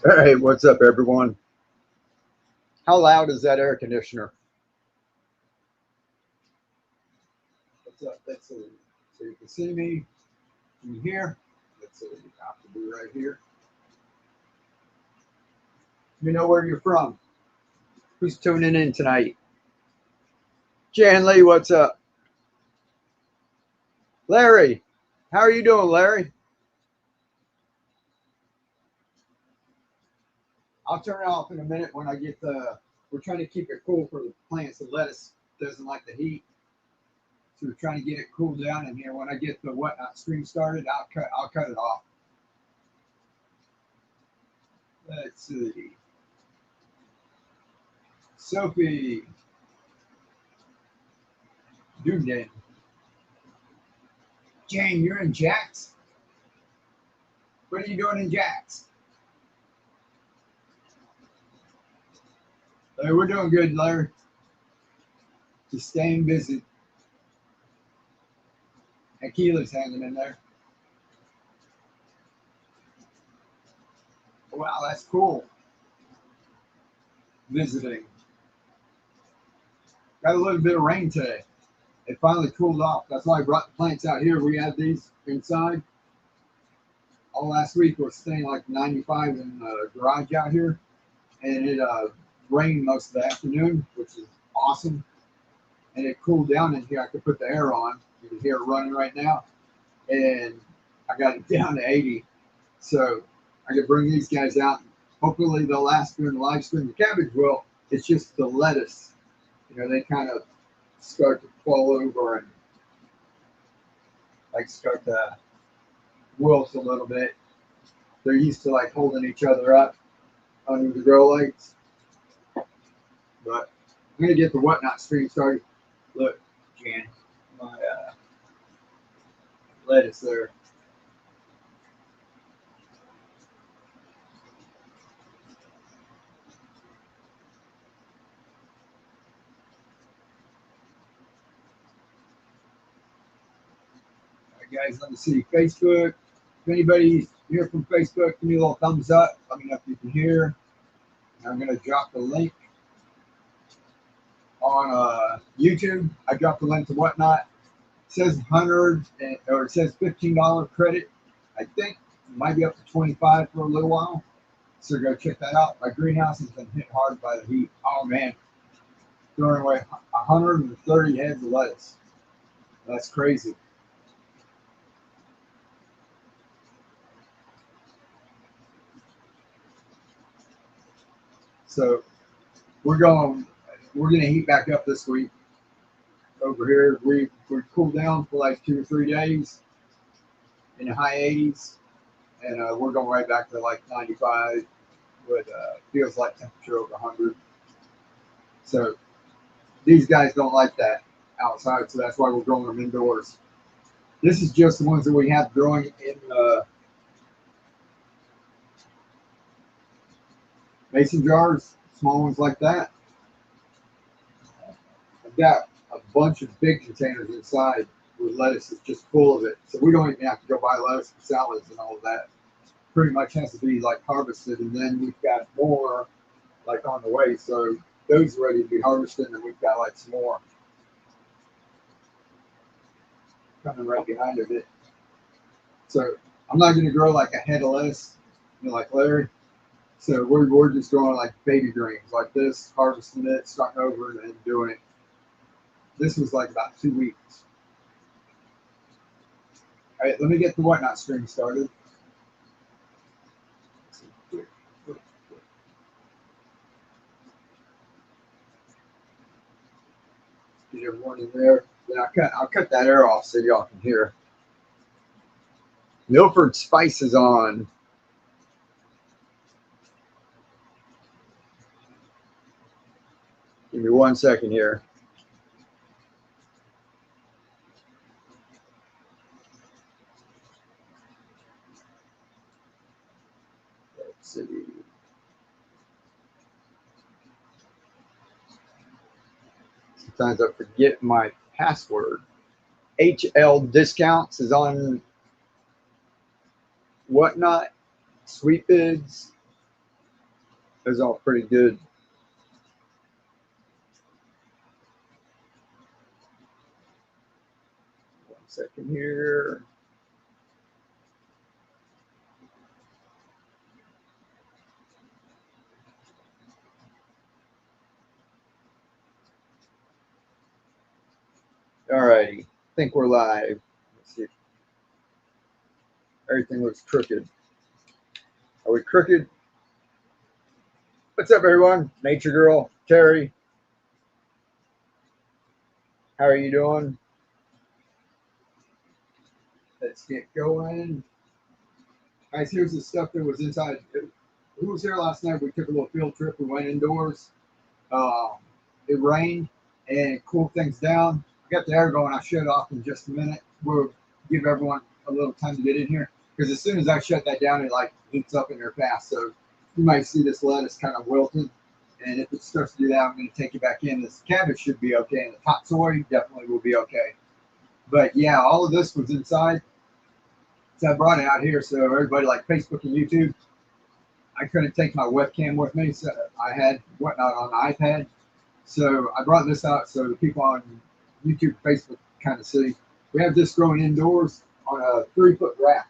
Hey, what's up, everyone? How loud is that air conditioner? What's up? Let's see. So you can see me from here. Let's see. I have to be right here. Let me know where you're from. Who's tuning in tonight? Jan Lee, what's up? Larry, how are you doing, Larry? I'll turn it off in a minute when I get the. We're trying to keep it cool for the plants. The lettuce doesn't like the heat, so we're trying to get it cooled down in here. When I get the whatnot stream started, I'll cut it off. Let's see. Sophie Dugden. Jane, you're in Jax? What are you doing in Jax? Larry, we're doing good, Larry. Just staying busy. And Keela's hanging in there. Wow, that's cool. Visiting. Got a little bit of rain today. It finally cooled off. That's why I brought the plants out here. We had these inside. All last week we were staying like 95 in the garage out here. And it rained most of the afternoon, which is awesome. And it cooled down in here. I could put the air on. You can hear it running right now. And I got it down to 80. So I could bring these guys out. Hopefully they'll last during the live stream. The cabbage will. It's just the lettuce. You know, they kind of start to fall over and like start to wilt a little bit. They're used to like holding each other up under the grow lights. But I'm gonna get the whatnot stream started. Look, Jan, my lettuce there. All right, guys, let me see Facebook. If anybody's here from Facebook, give me a little thumbs up. Let me know if you can hear. I'm gonna drop the link on YouTube. I dropped the link to whatnot. It says 100 or it says $15 credit. I think it might be up to 25 for a little while. So go check that out. My greenhouse has been hit hard by the heat. Oh man, throwing away 130 heads of lettuce. That's crazy. So we're gonna heat back up this week. Over here, we cooled down for like 2 or 3 days in the high 80s, and we're going right back to like 95. But feels like temperature over 100. So these guys don't like that outside, so that's why we're growing them indoors. This is just the ones that we have growing in mason jars, small ones like that. I've got a bunch of big containers inside with lettuce that's just full of it. So we don't even have to go buy lettuce for salads and all of that. Pretty much has to be like harvested, and then we've got more like on the way. So those are ready to be harvested, and we've got like some more coming right behind it. So I'm not going to grow like a head of lettuce, like Larry. So we're just growing like baby greens, like this, harvesting it, starting over and doing it. This was like about 2 weeks. All right, let me get the whatnot stream started. Get everyone in there. Then I'll cut that air off so y'all can hear. Milford Spice is on. Give me 1 second here. Let's see. Sometimes I forget my password. HL Discounts is on whatnot. Sweet Bids. It was all pretty good. One second here. Alrighty, I think we're live. Let's see. Everything looks crooked. Are we crooked? What's up, everyone? Nature Girl, Terry. How are you doing? Let's get going. Guys, here's the stuff that was inside. Who was here last night? We took a little field trip. We went indoors. It rained and it cooled things down. I got the air going. I'll shut it off in just a minute. We'll give everyone a little time to get in here because as soon as I shut that down, it like heats up in there fast. So you might see this lettuce kind of wilting. And if it starts to do that, I'm going to take it back in. This cabbage should be okay. And the top soy definitely will be okay. But yeah, all of this was inside. So I brought it out here so everybody like Facebook and YouTube. I couldn't take my webcam with me, so I had whatnot on the iPad. So I brought this out so the people on YouTube, Facebook kind of see. We have this growing indoors on a 3-foot rack.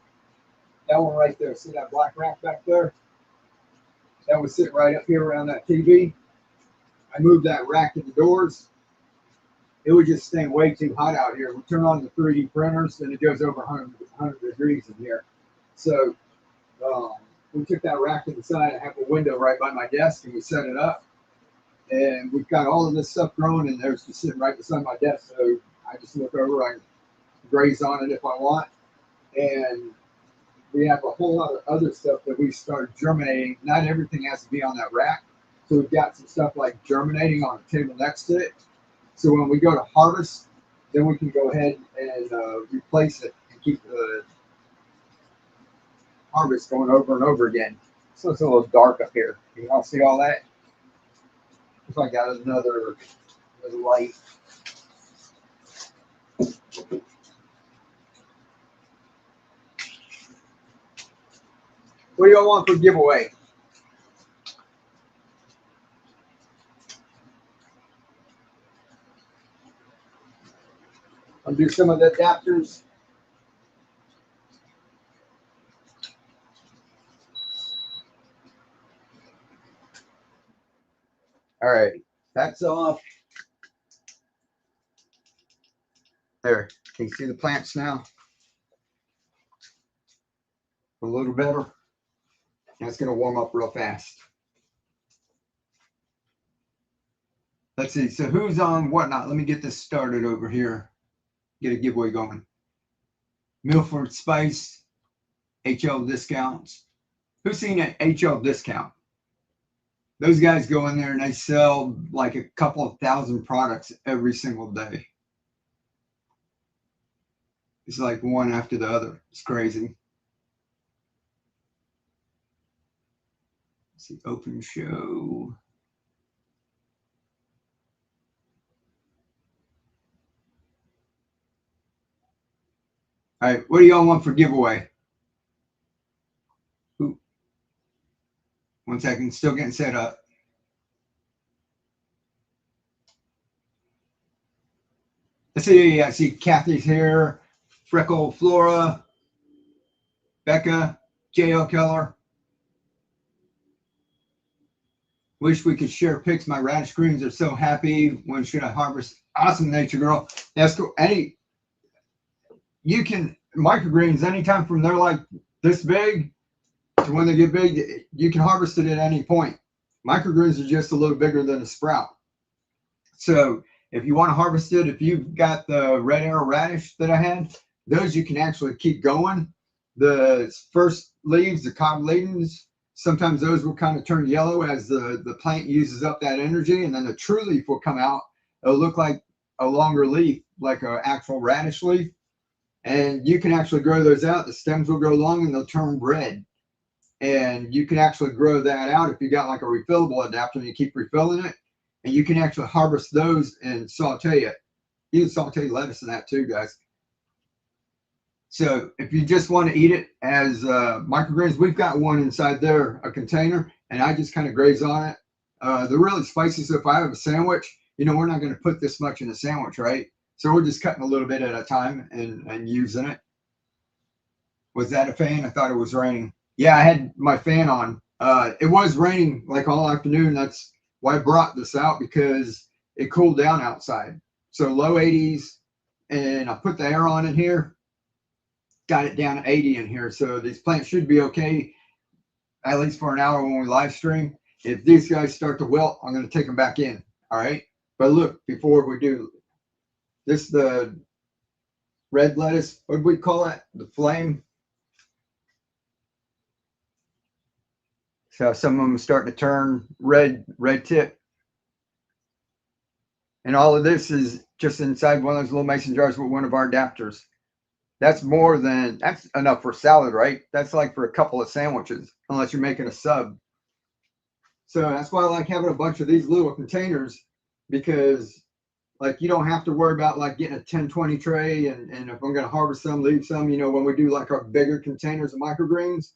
That one right there, see that black rack back there? That was sitting right up here around that TV. I moved that rack indoors. It was just staying way too hot out here. We turn on the 3D printers and it goes over 100 degrees in here. So we took that rack inside. I have a window right by my desk and we set it up. And we've got all of this stuff growing and there's just sitting right beside my desk. So I just look over, I graze on it if I want. And we have a whole lot of other stuff that we started germinating. Not everything has to be on that rack. So we've got some stuff like germinating on a table next to it. So when we go to harvest, then we can go ahead and replace it and keep the harvest going over and over again. So it's a little dark up here. You all see all that? If I got another light. What do y'all want for giveaway? I'll do some of the adapters. All right, that's off. There, can you see the plants now? A little better. That's going to warm up real fast. Let's see, so who's on whatnot? Let me get this started over here. Get a giveaway going. Milford Spice, HL discounts. Who's seen an HL discount? Those guys go in there and they sell like a couple of thousand products every single day. It's like one after the other. It's crazy. Let's see, open show. All right, what do y'all want for giveaway? Ooh. 1 second, still getting set up. Let's see, I see Kathy's here, Freckle Flora, Becca, JL Keller. Wish we could share pics. My radish greens are so happy. When should I harvest? Awesome, Nature Girl. That's cool. You can microgreens anytime from they're like this big to when they get big, you can harvest it at any point. Microgreens are just a little bigger than a sprout. So if you want to harvest it, if you've got the red arrow radish that I had, those you can actually keep going. The first leaves, the cotyledons, sometimes those will kind of turn yellow as the plant uses up that energy, and then the true leaf will come out. It'll look like a longer leaf, like an actual radish leaf. And you can actually grow those out. The stems will grow long and they'll turn red. And you can actually grow that out if you got like a refillable adapter and you keep refilling it. And you can actually harvest those and saute it. You can saute lettuce in that too, guys. So if you just want to eat it as microgreens, we've got one inside there, a container, and I just kind of graze on it. They're really spicy, so if I have a sandwich, you know, we're not going to put this much in a sandwich, right? So we're just cutting a little bit at a time and using it. Was that a fan? I thought it was raining. Yeah, I had my fan on. It was raining like all afternoon. That's why I brought this out, because it cooled down outside. So low 80s, and I put the air on in here, got it down to 80 in here. So these plants should be okay, at least for an hour when we live stream. If these guys start to wilt, I'm going to take them back in. All right. But look, before we do this, the red lettuce, what do we call it? The flame. So some of them are starting to turn red tip. And all of this is just inside one of those little mason jars with one of our adapters. That's enough for salad, right? That's like for a couple of sandwiches, unless you're making a sub. So that's why I like having a bunch of these little containers, because like you don't have to worry about like getting a 10-20 tray, and if I'm going to harvest some, leave some, you know, when we do like our bigger containers of microgreens.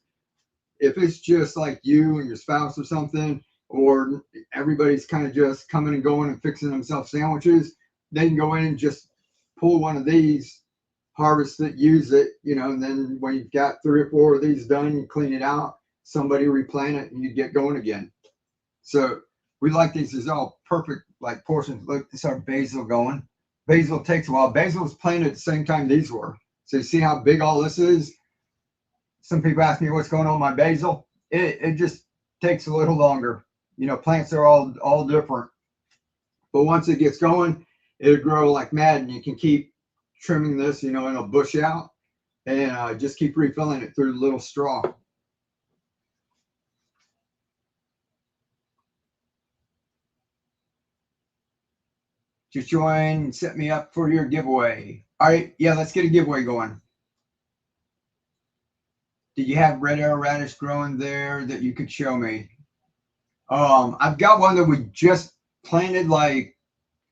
If it's just like you and your spouse or something, or everybody's kind of just coming and going and fixing themselves sandwiches, they can go in and just pull one of these, harvest it, use it, you know, and then when you've got 3 or 4 of these done, you clean it out, somebody replant it, and you get going again. So we like these. These are all perfect like portions. Look, this is our basil going. Basil takes a while. Basil was planted at the same time these were. So you see how big all this is? Some people ask me what's going on with my basil. It just takes a little longer. You know, plants are all different. But once it gets going, it'll grow like mad, and you can keep trimming this, you know, and it'll bush out, and just keep refilling it through the little straw. Just join, set me up for your giveaway. All right, yeah, let's get a giveaway going. Did you have red arrow radish growing there that you could show me? I've got one that we just planted like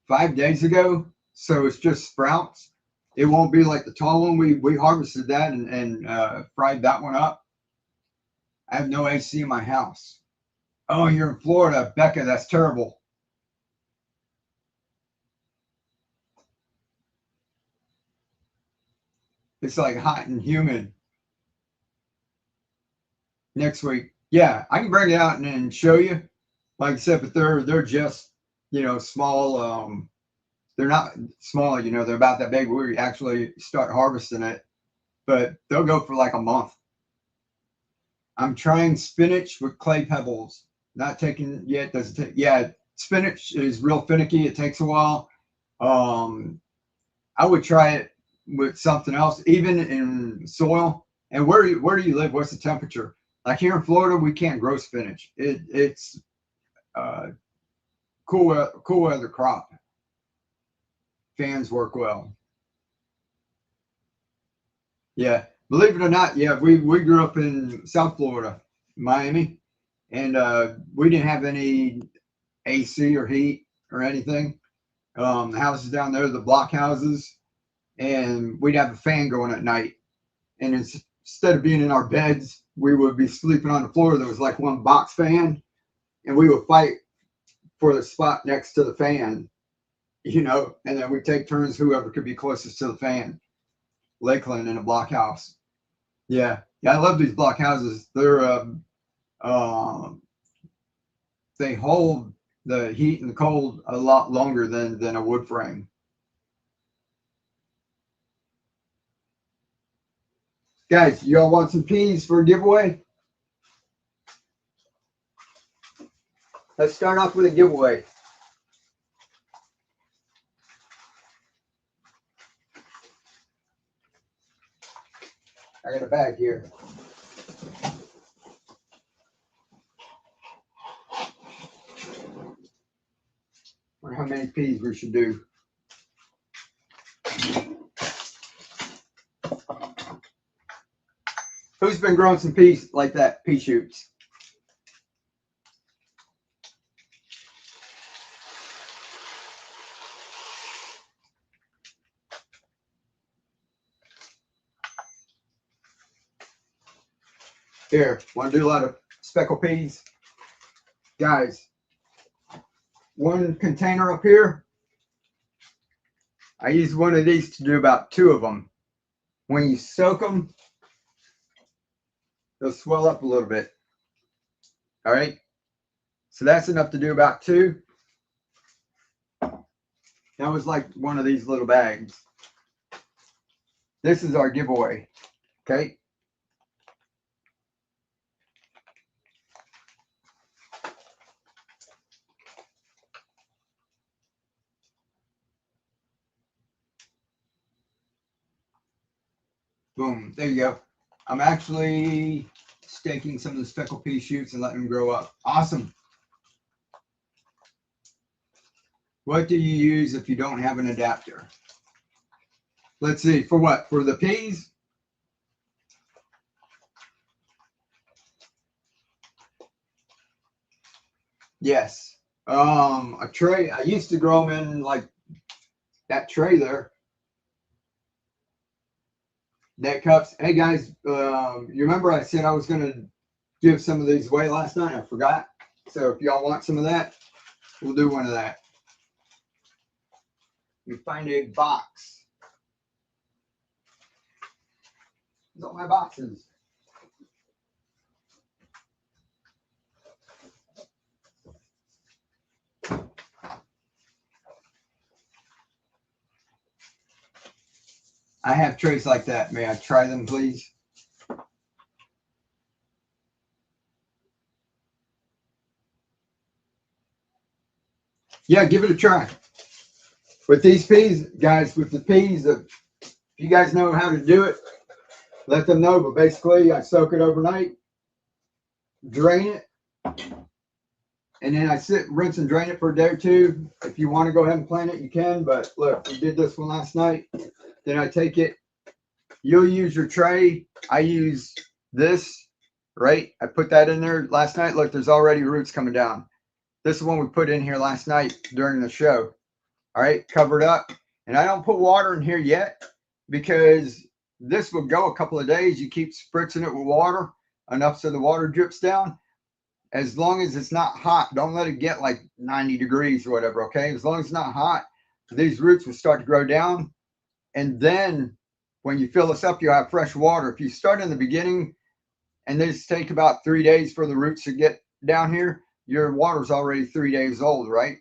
5 days ago, so it's just sprouts. It won't be like the tall one. We harvested that and fried that one up. I have no AC in my house. Oh, you're in Florida, Becca. That's terrible. It's like hot and humid. Next week, yeah, I can bring it out and show you. Like I said, but they're just, you know, small. They're not small, you know, they're about that big. We actually start harvesting it, but they'll go for like a month. I'm trying spinach with clay pebbles. Not taking yet. Does it take? Yeah, spinach is real finicky. It takes a while. Um, I would try it with something else, even in soil. And where do you live? What's the temperature? Like here in Florida, we can't grow spinach. It's uh, cool weather crop. Fans work well. Yeah, believe it or not, yeah, we grew up in South Florida, Miami, and we didn't have any AC or heat or anything. The houses down there, the block houses, and we'd have a fan going at night. And instead of being in our beds, we would be sleeping on the floor. There was like one box fan, and we would fight for the spot next to the fan, you know, and then we'd take turns, whoever could be closest to the fan. Lakeland in a block house. Yeah, yeah, I love these block houses. Um, they hold the heat and the cold a lot longer than a wood frame. Guys, you all want some peas for a giveaway? Let's start off with a giveaway. I got a bag here. Wonder how many peas we should do. Who's been growing some peas like that? Pea shoots. Here, want to do a lot of speckled peas? Guys, one container up here, I use one of these to do about 2 of them. When you soak them, they'll swell up a little bit. All right, so that's enough to do about 2. That was like one of these little bags. This is our giveaway. Okay. Boom, there you go. I'm actually staking some of the speckled pea shoots and letting them grow up. Awesome. What do you use if you don't have an adapter? Let's see, for what? For the peas? Yes. A tray. I used to grow them in like that tray there. That cups. Hey guys, you remember I said I was going to give some of these away last night? I forgot. So if y'all want some of that, we'll do one of that. You find a box. These are my boxes. I have trays like that. May I try them, please? Yeah, give it a try. With these peas, guys, with the peas, if you guys know how to do it, let them know. But basically, I soak it overnight, drain it, and then I rinse and drain it for a day or 2. If you want to go ahead and plant it, you can. But look, we did this one last night. Then I take it. You'll use your tray. I use this, right? I put that in there last night. Look, there's already roots coming down. This is one we put in here last night during the show. All right, covered up. And I don't put water in here yet because this will go a couple of days. You keep spritzing it with water enough so the water drips down. As long as it's not hot, don't let it get like 90 degrees or whatever, okay? As long as it's not hot, these roots will start to grow down. And then when you fill this up, you'll have fresh water. If you start in the beginning and this take about 3 days for the roots to get down here, your water's already 3 days old, right?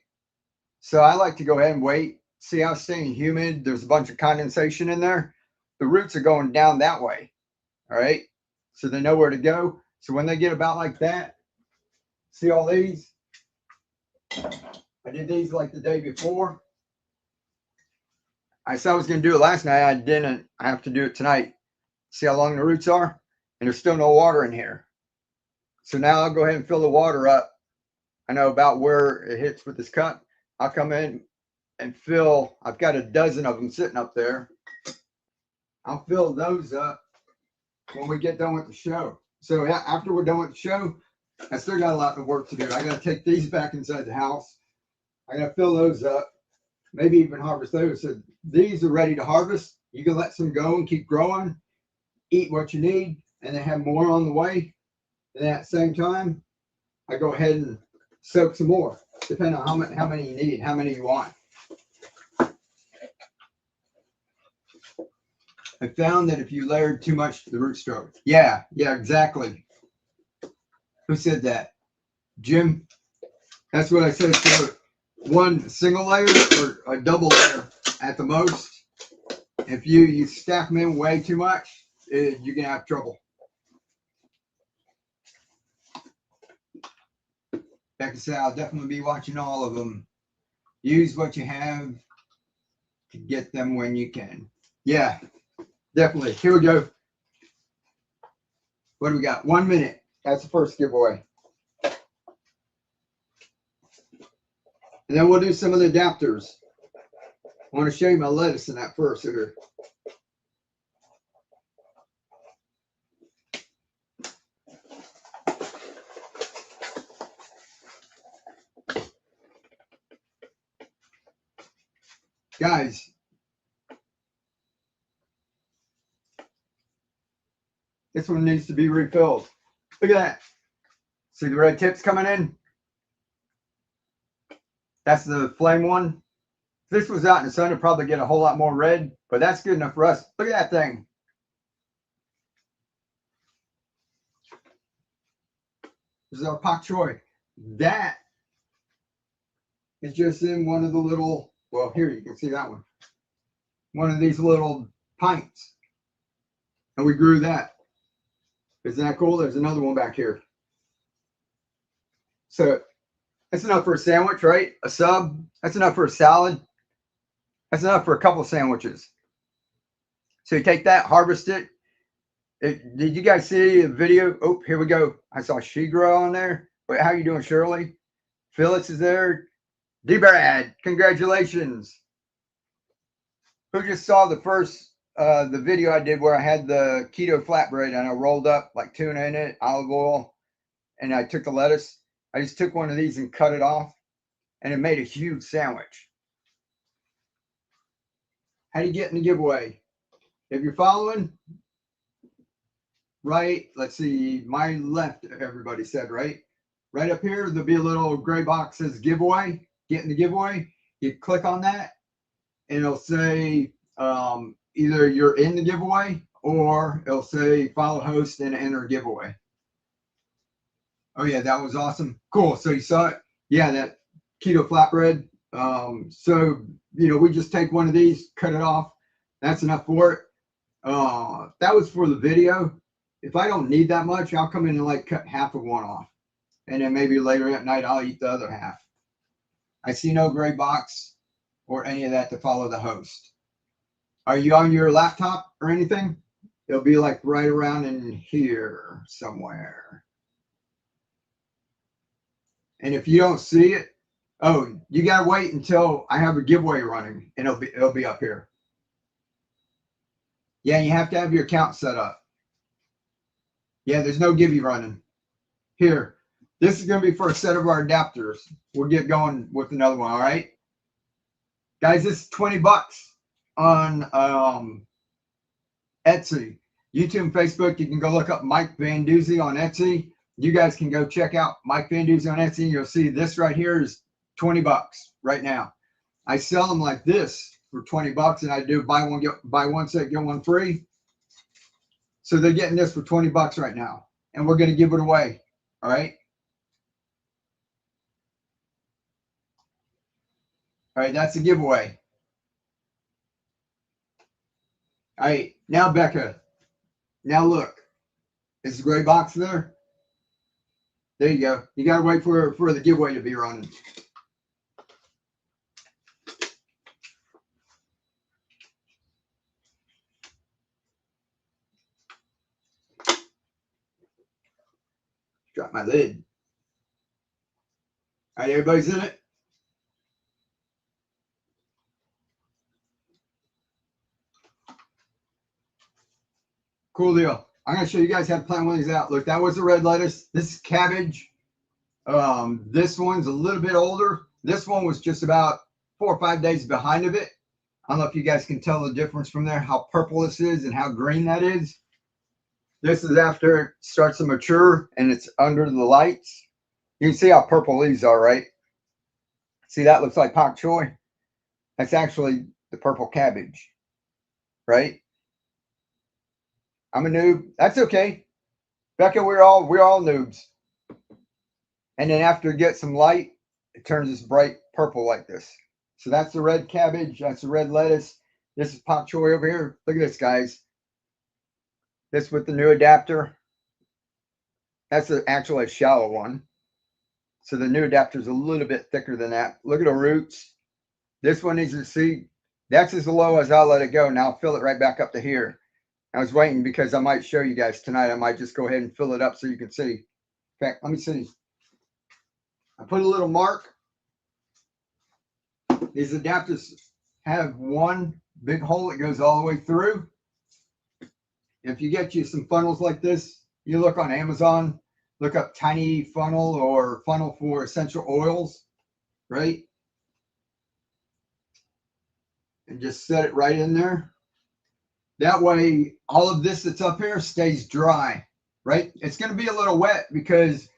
So I like to go ahead and wait. See how it's staying humid? There's a bunch of condensation in there. The roots are going down that way, all right? So they know where to go. So when they get about like that, see all these? I did these like the day before. I said I was going to do it last night. I didn't. I have to do it tonight. See how long the roots are? And there's still no water in here. So now I'll go ahead and fill the water up. I know about where it hits with this cup. I'll come in and fill. I've got a dozen of them sitting up there. I'll fill those up when we get done with the show. So after we're done with the show, I still got a lot of work to do. I got to take these back inside the house. I got to fill those up. Maybe even harvest those. So these are ready to harvest. You can let some go and keep growing, eat what you need, and then have more on the way. And at the same time, I go ahead and soak some more, depending on how many you need, how many you want. I found that if you layered too much, the roots grow. Yeah, exactly. Who said that? Jim? That's what I said. So one single layer or a double layer at the most. If you stack them in way too much, you're going to have trouble. Like I said, I'll definitely be watching all of them. Use what you have to get them when you can. Yeah, definitely. Here we go. What do we got? 1 minute. That's the first giveaway. And then we'll do some of the adapters. I want to show you my lettuce in that first here. Guys, this one needs to be refilled. Look at that. See the red tips coming in? That's the flame one. If this was out in the sun, it'd probably get a whole lot more red, but that's good enough for us. Look at that thing. This is our pak choi. That is just in one of the little, well, here you can see that one. One of these little pints. And we grew that. Isn't that cool? There's another one back here. So that's enough for a sandwich, right? A sub. That's enough for a salad. That's enough for a couple sandwiches. So you take that, harvest it. Did you guys see a video? Oh, here we go. I saw She-Grow on there. Wait, how you doing, Shirley? Phyllis is there. D-Brad, congratulations. Who just saw the first, the video I did where I had the keto flatbread and I rolled up like tuna in it, olive oil, and I took the lettuce. I just took one of these and cut it off, and it made a huge sandwich. How do you get in the giveaway? If you're following, right, let's see, my left, everybody said, right? Right up here, there'll be a little gray box that says giveaway. Get in the giveaway. You click on that, and it'll say either you're in the giveaway or it'll say follow host and enter giveaway. Oh, yeah, that was awesome. Cool. So you saw it? Yeah, that keto flatbread. So, you know, we just take one of these, cut it off. That's enough for it. That was for the video. If I don't need that much, I'll come in and like cut half of one off. And then maybe later at night, I'll eat the other half. I see no gray box or any of that to follow the host. Are you on your laptop or anything? It'll be like right around in here somewhere. And if you don't see it, oh, you gotta wait until I have a giveaway running, and it'll be up here. Yeah, you have to have your account set up. Yeah, there's no givey running. Here, this is gonna be for a set of our adapters. We'll get going with another one, all right? Guys, this is 20 bucks on Etsy. YouTube and Facebook, you can go look up Mike Van Doozy on Etsy. You guys can go check out Mike Van Doozy on Etsy. You'll see this right here is 20 bucks right now. I sell them like this for 20 bucks, and I do buy one set, get one free. So they're getting this for 20 bucks right now, and we're going to give it away. All right. All right, that's a giveaway. All right, now Becca, now look, is the gray box there? There you go. You got to wait for the giveaway to be running. Drop my lid. All right, everybody's in it? Cool deal. I'm going to show you guys how to plant one of these out. Look, that was the red lettuce. This is cabbage. This one's a little bit older. This one was just about 4 or 5 days behind of it. I don't know if you guys can tell the difference from there, how purple this is and how green that is. This is after it starts to mature and it's under the lights. You can see how purple these are, right? See, that looks like pak choi. That's actually the purple cabbage, right? I'm a noob. That's okay. Becca, we're all noobs. And then after it gets some light, it turns this bright purple like this. So that's the red cabbage. That's the red lettuce. This is pak choi over here. Look at this, guys. This with the new adapter. That's actually a shallow one. So the new adapter is a little bit thicker than that. Look at the roots. This one needs to see. That's as low as I'll let it go. Now I'll fill it right back up to here. I was waiting because I might show you guys tonight. I might just go ahead and fill it up so you can see. In fact, let me see. I put a little mark. These adapters have one big hole that goes all the way through. If you get you some funnels like this, you look on Amazon, look up tiny funnel or funnel for essential oils, right? And just set it right in there. That way, all of this that's up here stays dry. right? It's going to be a little wet because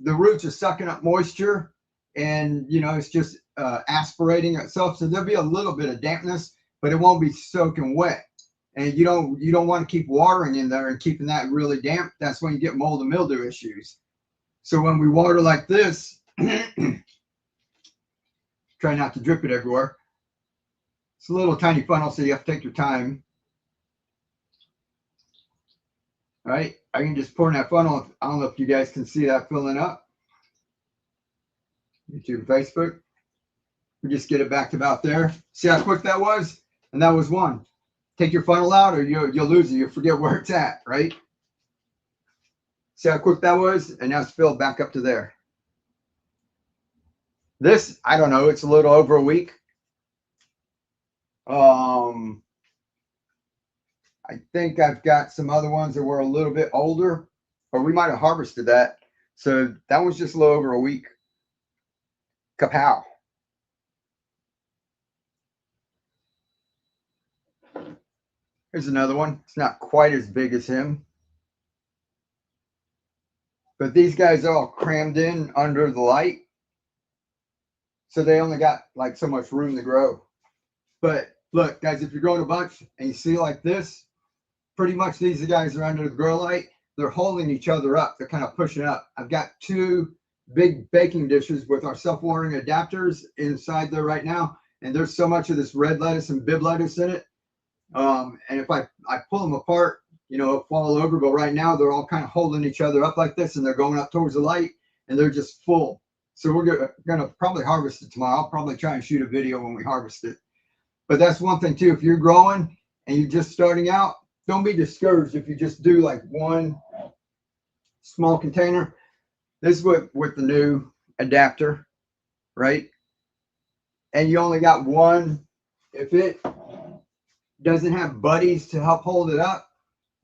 the roots are sucking up moisture, and you know it's just aspirating itself. So there'll be a little bit of dampness, but it won't be soaking wet. And you don't want to keep watering in there and keeping that really damp. That's when you get mold and mildew issues. So when we water like this, try not to drip it everywhere. It's a little tiny funnel, so you have to take your time. All right, I can just pour in that funnel. I don't know if you guys can see that filling up. YouTube, Facebook. We just get it back to about there. See how quick that was? And that was one. Take your funnel out or you'll lose it. You'll forget where it's at, right? See how quick that was? And now it's filled back up to there. This, I don't know, it's a little over a week. I think I've got some other ones that were a little bit older, or we might have harvested that. So that was just a little over a week. Kapow. Here's another one. It's not quite as big as him. But these guys are all crammed in under the light. So they only got like so much room to grow. But look, guys, if you're growing a bunch and you see like this, pretty much these guys are under the grow light. They're holding each other up. They're kind of pushing up. I've got 2 big baking dishes with our self-watering adapters inside there right now. And there's so much of this red lettuce and bib lettuce in it. And if I pull them apart, you know, it'll fall over. But right now they're all kind of holding each other up like this, and they're going up towards the light, and they're just full. So we're going to probably harvest it tomorrow. I'll probably try and shoot a video when we harvest it. But that's one thing too. If you're growing and you're just starting out, don't be discouraged if you just do like one small container. This is with the new adapter, right? And you only got one. If it doesn't have buddies to help hold it up,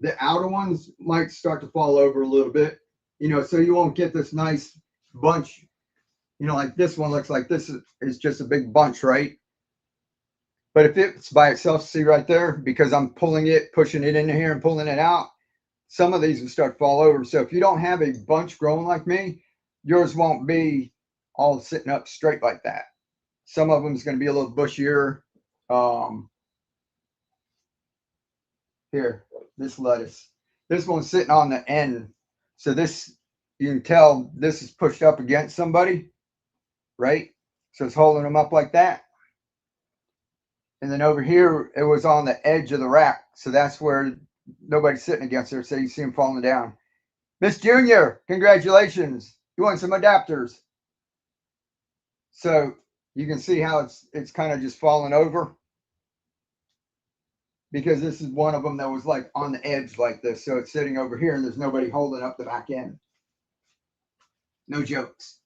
the outer ones might start to fall over a little bit, you know, so you won't get this nice bunch, you know, like this one looks like this is just a big bunch, right? But if it's by itself, see right there, because I'm pulling it, pushing it into here and pulling it out, some of these will start to fall over. So if you don't have a bunch growing like me, yours won't be all sitting up straight like that. Some of them is going to be a little bushier. Here, this lettuce. This one's sitting on the end. So this, you can tell this is pushed up against somebody, right? So it's holding them up like that. And then over here, it was on the edge of the rack. So that's where nobody's sitting against her. So you see them falling down. Miss Junior, congratulations. You want some adapters. So you can see how it's kind of just falling over, because this is one of them that was like on the edge like this. So it's sitting over here and there's nobody holding up the back end. No jokes.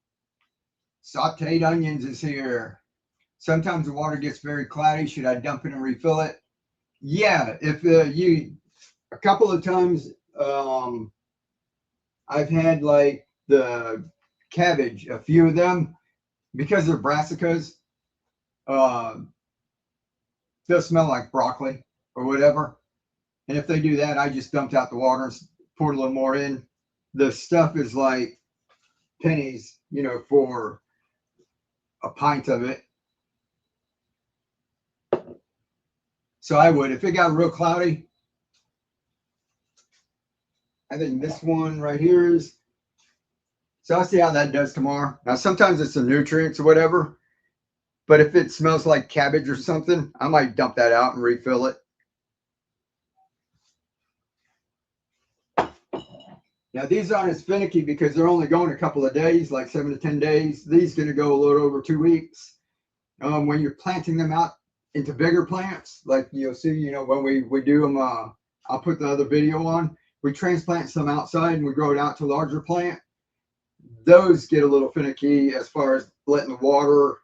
Sauteed onions is here. Sometimes the water gets very cloudy. Should I dump it and refill it? Yeah, if a couple of times I've had like the cabbage, a few of them, because they're brassicas, they'll smell like broccoli or whatever. And if they do that, I just dumped out the water and poured a little more in. The stuff is like pennies, you know, for a pint of it. So I would, if it got real cloudy, I think this one right here is, so I'll see how that does tomorrow. Now, sometimes it's the nutrients or whatever, but if it smells like cabbage or something, I might dump that out and refill it. Now, these aren't as finicky because they're only going a couple of days, like 7 to 10 days. These are going to go a little over 2 weeks. When you're planting them out into bigger plants, like you'll see, you know, when we do them, I'll put the other video on. We transplant some outside and we grow it out to a larger plant. Those get a little finicky as far as letting the water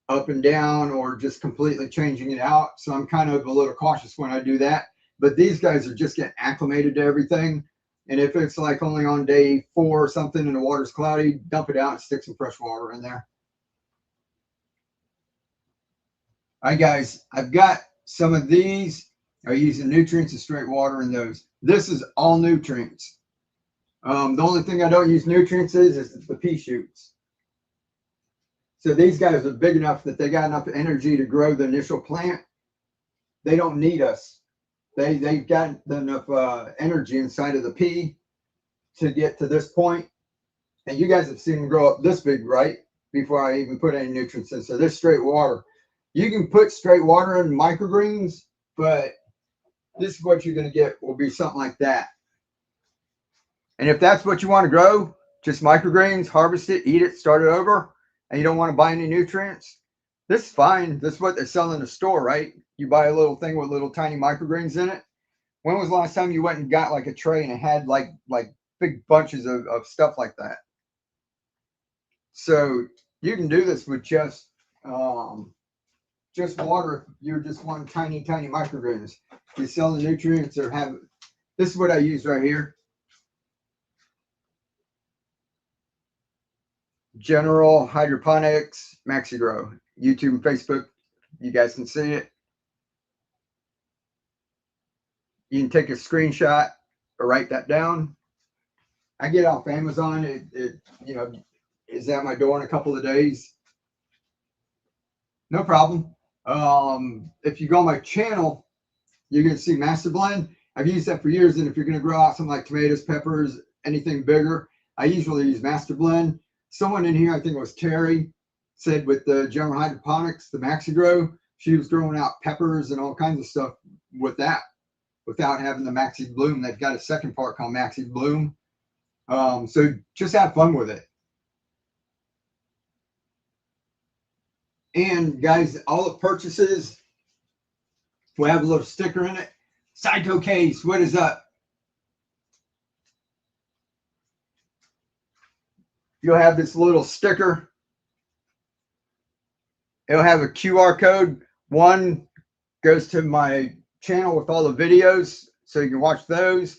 up and down or just completely changing it out. So I'm kind of a little cautious when I do that. But these guys are just getting acclimated to everything. And if it's like only on day 4 or something and the water's cloudy, dump it out and stick some fresh water in there. All right, guys, I've got some of these are using nutrients and straight water in those. This is all nutrients. The only thing I don't use nutrients is the pea shoots. So these guys are big enough that they got enough energy to grow the initial plant. They don't need us. They've got enough energy inside of the pea to get to this point. And you guys have seen them grow up this big, right? Before I even put any nutrients in. So this straight water. You can put straight water in microgreens, but this is what you're going to get will be something like that. And if that's what you want to grow, just microgreens, harvest it, eat it, start it over, and you don't want to buy any nutrients, this is fine. This is what they sell in the store, right? You buy a little thing with little tiny microgreens in it. When was the last time you went and got like a tray and it had like big bunches of stuff like that? So you can do this with just water. You just want tiny microgreens. You sell the nutrients or have. This is what I use right here. General Hydroponics Maxi Grow. YouTube and Facebook. You guys can see it. You can take a screenshot or write that down. I get it off Amazon. It is at my door in a couple of days. No problem. If you go on my channel, you're going to see Master Blend. I've used that for years, and if you're going to grow out something like tomatoes, peppers, anything bigger, I usually use Master Blend. Someone in here, I think it was Terry, said with the General Hydroponics, the Maxi Grow, she was growing out peppers and all kinds of stuff with that without having the Maxi Bloom. They've got a second part called Maxi Bloom. So just have fun with it. And guys, all the purchases will have a little sticker in it. Saito Case, what is up? You'll have this little sticker. It'll have a QR code. One goes to my channel with all the videos, so you can watch those.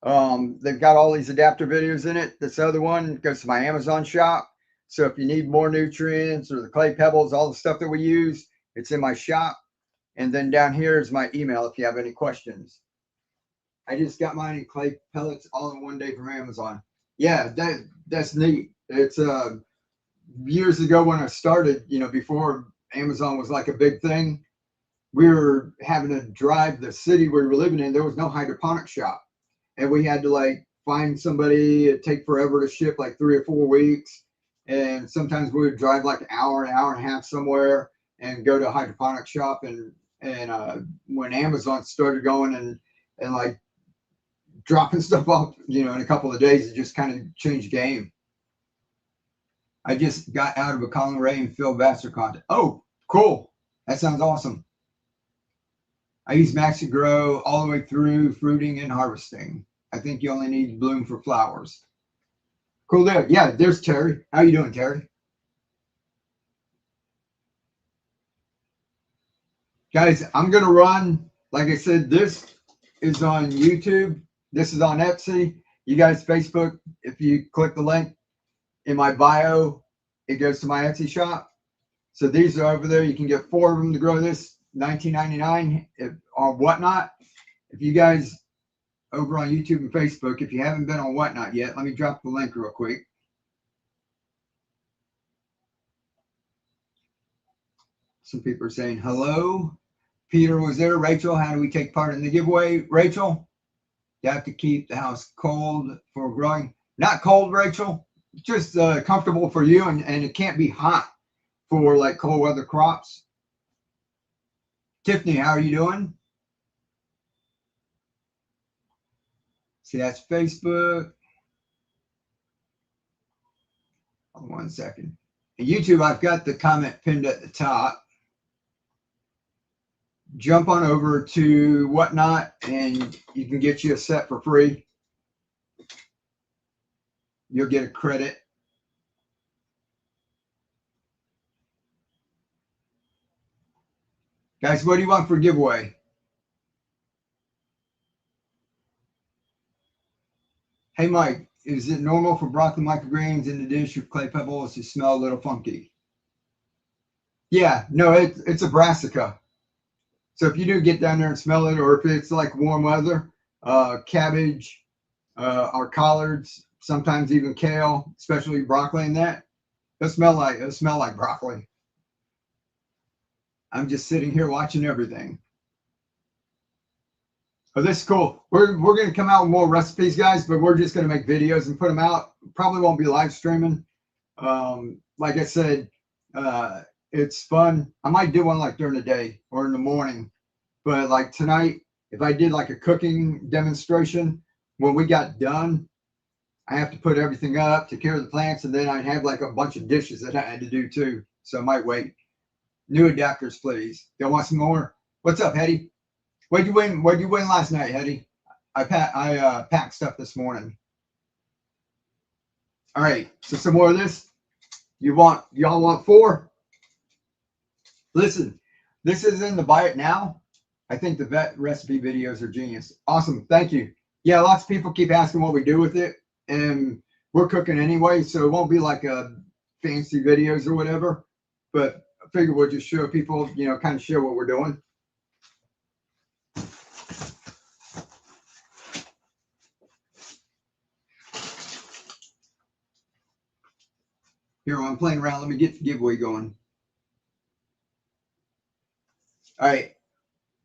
They've got all these adapter videos in it. This other one goes to my Amazon shop. So if you need more nutrients or the clay pebbles, all the stuff that we use, it's in my shop. And then down here is my email if you have any questions. I just got mine in clay pellets all in one day from Amazon. Yeah, that's neat. It's years ago when I started, before Amazon was like a big thing, we were having to drive the city we were living in. There was no hydroponic shop. And we had to like find somebody. It'd take forever to ship, like 3 or 4 weeks. And sometimes we would drive like an hour and a half somewhere and go to a hydroponic shop. And when Amazon started going and like dropping stuff off, in a couple of days, it just kind of changed game. I just got out of a Colin Ray and Phil Vassar contest. Oh, cool. That sounds awesome. I use Maxi Grow all the way through fruiting and harvesting. I think you only need bloom for flowers. Cool there. Yeah, there's Terry. How you doing, Terry? Guys, I'm going to run, like I said, this is on YouTube. This is on Etsy. You guys, Facebook, if you click the link in my bio, it goes to my Etsy shop. So these are over there. You can get 4 of them to grow this, $19.99 or Whatnot. If you guys over on YouTube and Facebook, if you haven't been on Whatnot yet, let me drop the link real quick. Some people are saying hello. Peter was there. Rachel, how do we take part in the giveaway? Rachel, you have to keep the house cold for growing. Not cold, Rachel, just comfortable for you, and it can't be hot for like cold weather crops. Tiffany, how are you doing? See, that's Facebook. Hold on 1 second. And YouTube, I've got the comment pinned at the top. Jump on over to Whatnot and you can get you a set for free. You'll get a credit. Guys, what do you want for a giveaway? Hey, Mike, is it normal for broccoli microgreens in the dish with clay pebbles to smell a little funky? Yeah, no, it's a brassica. So if you do get down there and smell it, or if it's like warm weather, cabbage, our collards, sometimes even kale, especially broccoli and that. It'll smell like broccoli. I'm just sitting here watching everything. Oh, this is cool. We're going to come out with more recipes, guys, but we're just going to make videos and put them out. Probably won't be live streaming. Like I said, it's fun. I might do one like during the day or in the morning, but like tonight, if I did like a cooking demonstration, when we got done, I have to put everything up, take care of the plants, and then I'd have like a bunch of dishes that I had to do too. So I might wait. New adapters, please. Y'all want some more? What's up, Hetty? What'd you win? What'd you win last night, Hetty? I packed stuff this morning. All right, so some more of this. Y'all want 4? Listen, this is in the buy it now. I think the vet recipe videos are genius. Awesome, thank you. Yeah, lots of people keep asking what we do with it, and we're cooking anyway, so it won't be like a fancy videos or whatever. But I figure we'll just show people, kind of show what we're doing. Here, while I'm playing around, let me get the giveaway going. All right,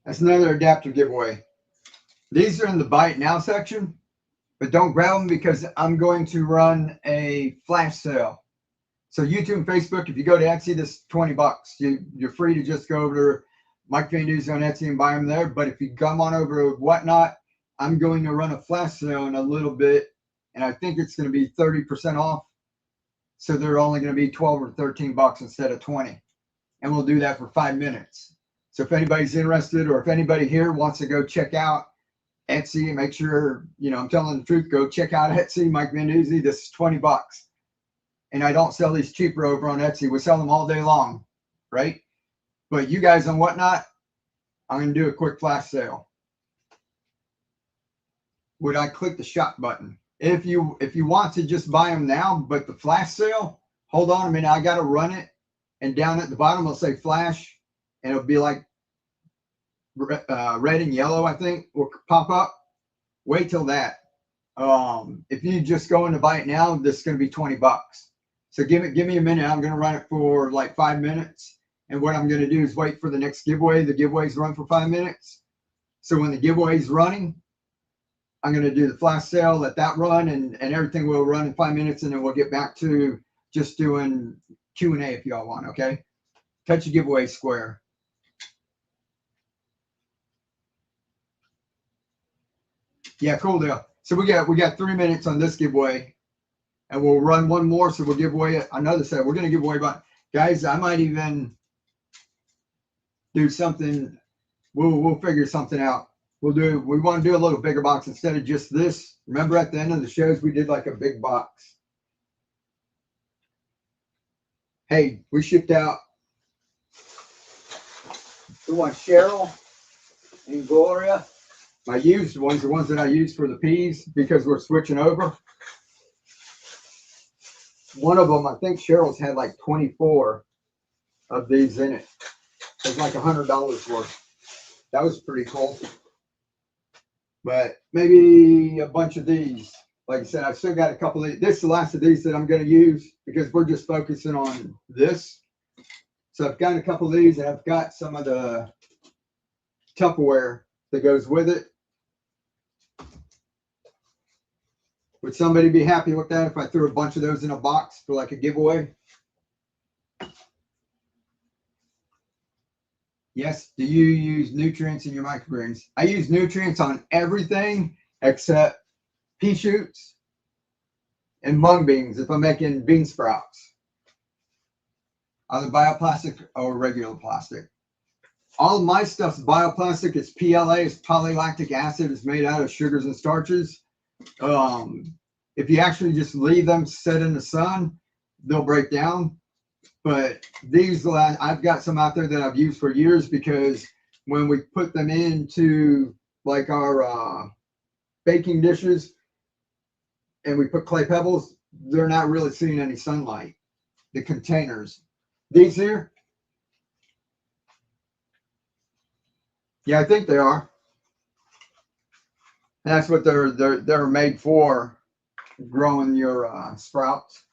that's another adapter giveaway. These are in the buy it now section, but don't grab them because I'm going to run a flash sale. So YouTube and Facebook, if you go to Etsy, this is $20. You're free to just go over to Mike Van Duze on Etsy and buy them there. But if you come on over to Whatnot, I'm going to run a flash sale in a little bit, and I think it's going to be 30% off. So they're only going to be 12 or 13 bucks instead of 20. And we'll do that for 5 minutes. So if anybody's interested, or if anybody here wants to go check out Etsy and make sure, I'm telling the truth, go check out Etsy, Mike Van Duze. This is 20 bucks. And I don't sell these cheaper over on Etsy. We sell them all day long, right? But you guys on Whatnot, I'm going to do a quick flash sale. Would I click the shop button? If you want to just buy them now, but the flash sale, hold on a minute, I got to run it. And down at the bottom, it'll say flash, and it'll be like red and yellow, I think, will pop up. Wait till that. If you just go in to buy it now, this is going to be 20 bucks. So give me a minute. I'm going to run it for like 5 minutes. And what I'm going to do is wait for the next giveaway. The giveaways run for 5 minutes. So when the giveaway is running, I'm going to do the flash sale, let that run, and everything will run in 5 minutes. And then we'll get back to just doing Q&A if y'all want, okay? Touch the giveaway square. Yeah, cool deal. So we got 3 minutes on this giveaway. And we'll run one more, so we'll give away another set. We're going to give away about, guys, I might even do something. We'll figure something out. We want to do a little bigger box instead of just this. Remember at the end of the shows, we did like a big box. Hey, we shipped out. We want Cheryl and Gloria. My used ones, the ones that I use for the peas, because we're switching over. One of them, I think Cheryl's had like 24 of these in it. It was like $100 worth. That was pretty cool. But maybe a bunch of these. Like I said, I've still got a couple of these. This is the last of these that I'm going to use because we're just focusing on this. So I've got a couple of these, and I've got some of the Tupperware that goes with it. Would somebody be happy with that if I threw a bunch of those in a box for like a giveaway? Yes. Do you use nutrients in your microgreens? I use nutrients on everything except pea shoots and mung beans if I'm making bean sprouts. Either bioplastic or regular plastic. All of my stuff's bioplastic. It's PLA. It's polylactic acid. It's made out of sugars and starches. If you actually just leave them set in the sun, they'll break down. But these, I've got some out there that I've used for years because when we put them into like our baking dishes and we put clay pebbles, they're not really seeing any sunlight. The containers. These here? Yeah, I think they are. And that's what they're made for, growing your sprouts.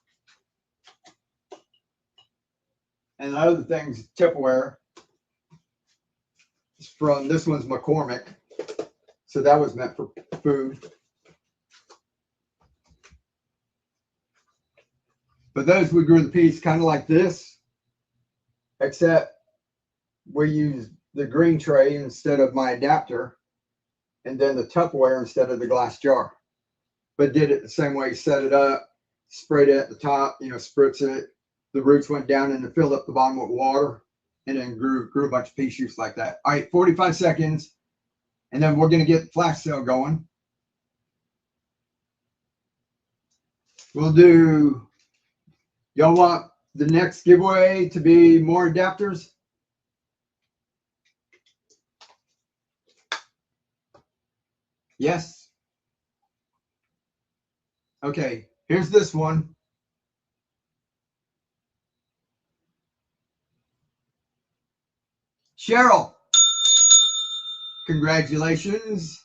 And the other thing's Tupperware. From this one's McCormick, so that was meant for food. But those we grew the peas kind of like this, except we used the green tray instead of my adapter, and then the Tupperware instead of the glass jar. But did it the same way, set it up, sprayed it at the top, spritz it. The roots went down and filled up the bottom with water, and then grew a bunch of pea shoots like that. All right, 45 seconds, and then we're going to get the flash sale going. We'll do, y'all want the next giveaway to be more adapters? Yes. Okay, here's this one. Cheryl, congratulations.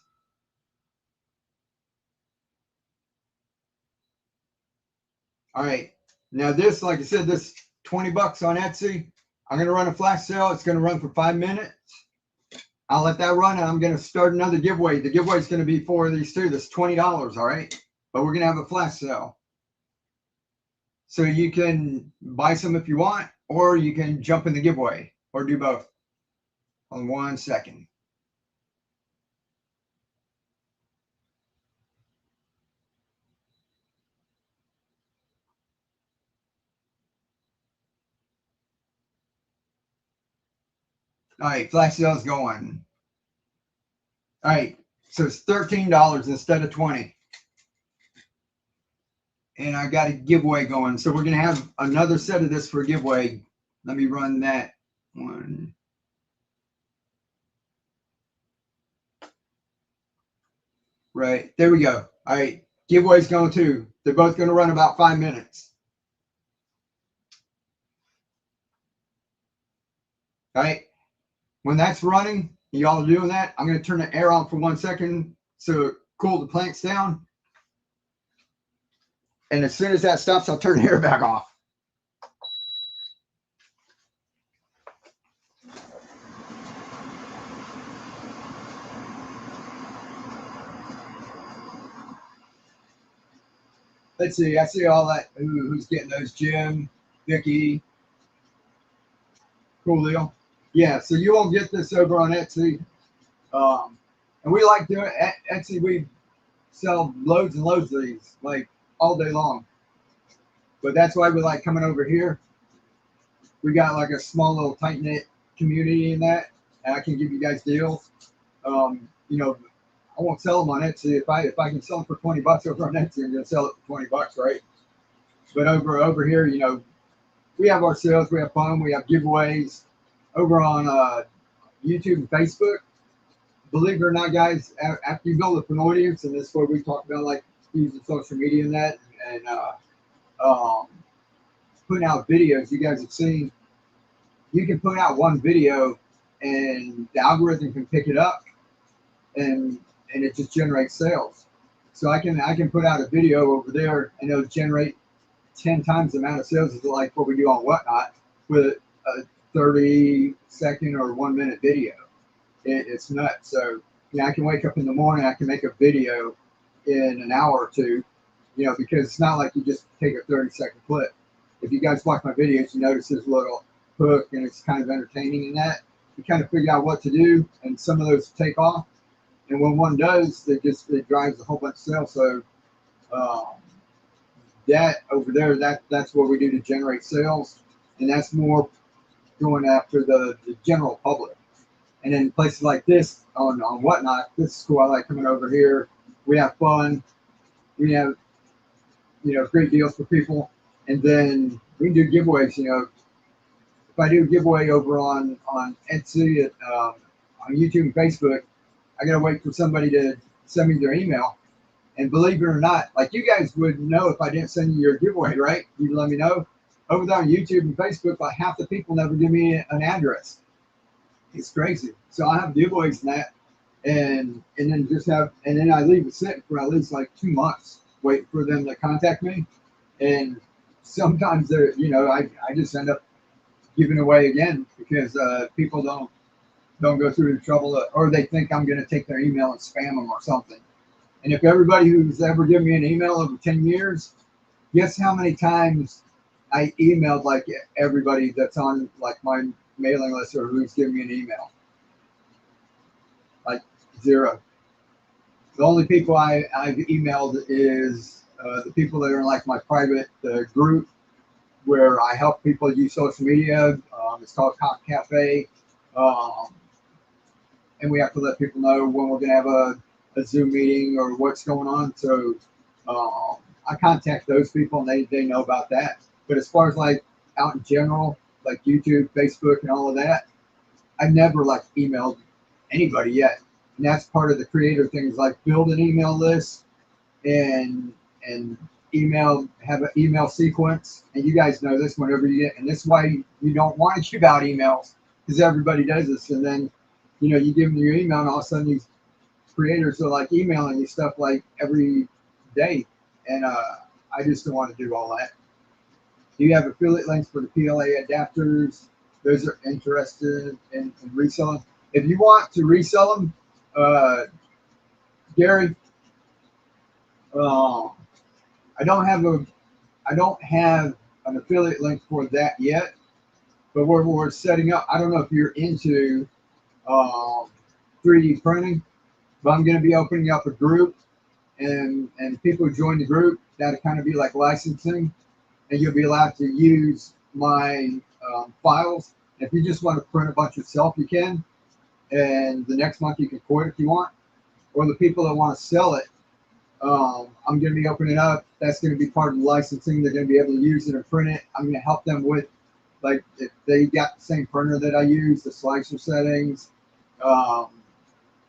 All right, now this, like I said, this $20 on Etsy. I'm gonna run a flash sale. It's gonna run for 5 minutes. I'll let that run, and I'm gonna start another giveaway. The giveaway is gonna be 4 of these too. That's $20, all right? But we're gonna have a flash sale. So you can buy some if you want, or you can jump in the giveaway, or do both. On 1 second. All right, flash sale's going. All right, so it's $13 instead of 20. And I got a giveaway going. So we're gonna have another set of this for a giveaway. Let me run that one. Right, there we go. All right, giveaway's going too. They're both gonna run about 5 minutes. All right, when that's running, y'all are doing that, I'm gonna turn the air on for 1 second so cool the plants down. And as soon as that stops, I'll turn the air back off. Let's see, I see all that. Who's getting those? Jim, Vicky, cool deal. Yeah, so you won't get this over on Etsy. And we like doing Etsy. We sell loads and loads of these, like all day long. But that's why we like coming over here. We got like a small little tight knit community in that, and I can give you guys deals. I won't sell them on Etsy. If I can sell them for $20 over on Etsy, I'm gonna sell it for $20, right? But over here, we have our sales, we have fun, we have giveaways over on YouTube and Facebook. Believe it or not, guys, after you build up an audience, and this is what we talk about, like using social media and that, and putting out videos. You guys have seen, you can put out one video, and the algorithm can pick it up, and it just generates sales. So I can put out a video over there, and it'll generate 10 times the amount of sales as like what we do on Whatnot with a 30-second or 1 minute video. It's nuts. So I can wake up in the morning, I can make a video in an hour or two, because it's not like you just take a 30-second clip. If you guys watch my videos, you notice there's a little hook, and it's kind of entertaining in that. You kind of figure out what to do, and some of those take off. And when one does, it drives a whole bunch of sales. So that over there, that's what we do to generate sales, and that's more going after the general public. And in places like this on Whatnot, this is cool. I like coming over here. We have fun. We have great deals for people, and then we can do giveaways. If I do a giveaway over on Etsy, on YouTube and Facebook, I gotta wait for somebody to send me their email. And believe it or not, like you guys would know if I didn't send you your giveaway, right? You'd let me know. Over there on YouTube and Facebook, like half the people never give me an address. It's crazy. So I have giveaways and that. and then just have, and then I leave it sitting for at least like 2 months, waiting for them to contact me. And sometimes they're, I just end up giving away again because people don't go through the trouble, or they think I'm going to take their email and spam them or something. And if everybody who's ever given me an email over 10 years, guess how many times I emailed like everybody that's on like my mailing list or who's giving me an email? Like zero. The only people I've emailed is the people that are in like my private group where I help people use social media. It's called Cock Cafe. Um, and we have to let people know when we're going to have a Zoom meeting or what's going on. So I contact those people and they know about that. But as far as like out in general, like YouTube, Facebook, and all of that, I've never like emailed anybody yet. And that's part of the creator things, like build an email list and have an email sequence. And you guys know this whenever you get, and this is why you don't want to give out emails, because everybody does this. And then, you give them your email and all of a sudden these creators are like emailing you stuff like every day. And I just don't want to do all that. Do you have affiliate links for the PLA adapters? Those are interested in reselling. If you want to resell them, Gary, I don't have an affiliate link for that yet, but we're setting up. I don't know if you're into 3D printing, but I'm going to be opening up a group, and people who join the group, that'll kind of be like licensing, and you'll be allowed to use my files. If you just want to print a bunch yourself, you can, and the next month you can quit if you want. Or the people that want to sell it, I'm going to be opening up. That's going to be part of the licensing. They're going to be able to use it and print it. I'm going to help them with, like, if they got the same printer that I use, the slicer settings.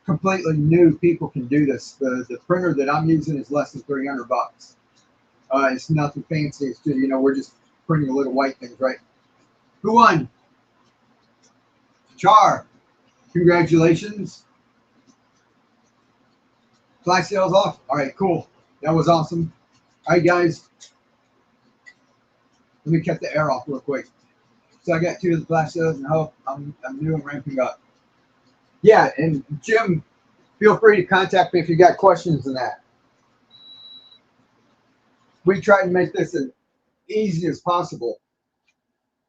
Completely new people can do this. The printer that I'm using is less than $300. It's nothing fancy. It's just, we're just printing little white things, right? Who won? Char. Congratulations. Flash sales off. All right, cool. That was awesome. All right, guys. Let me cut the air off real quick. So I got 2 of the flash sales, and I hope I'm new and ramping up. Yeah, and Jim, feel free to contact me if you got questions on that. We try to make this as easy as possible.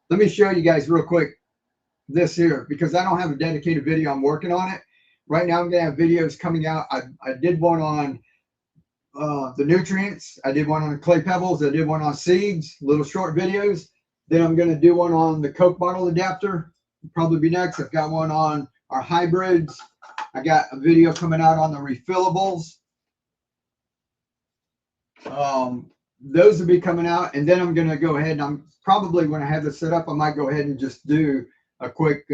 Let me show you guys real quick this here, because I don't have a dedicated video. I'm working on it. Right now I'm going to have videos coming out. I did one on the nutrients. I did one on the clay pebbles. I did one on seeds, little short videos. Then I'm going to do one on the Coke bottle adapter. Probably be next. I've got one on our hybrids. I got a video coming out on the refillables. Those will be coming out, and then I'm going to go ahead and I'm probably, when I have this set up, I might go ahead and just do a quick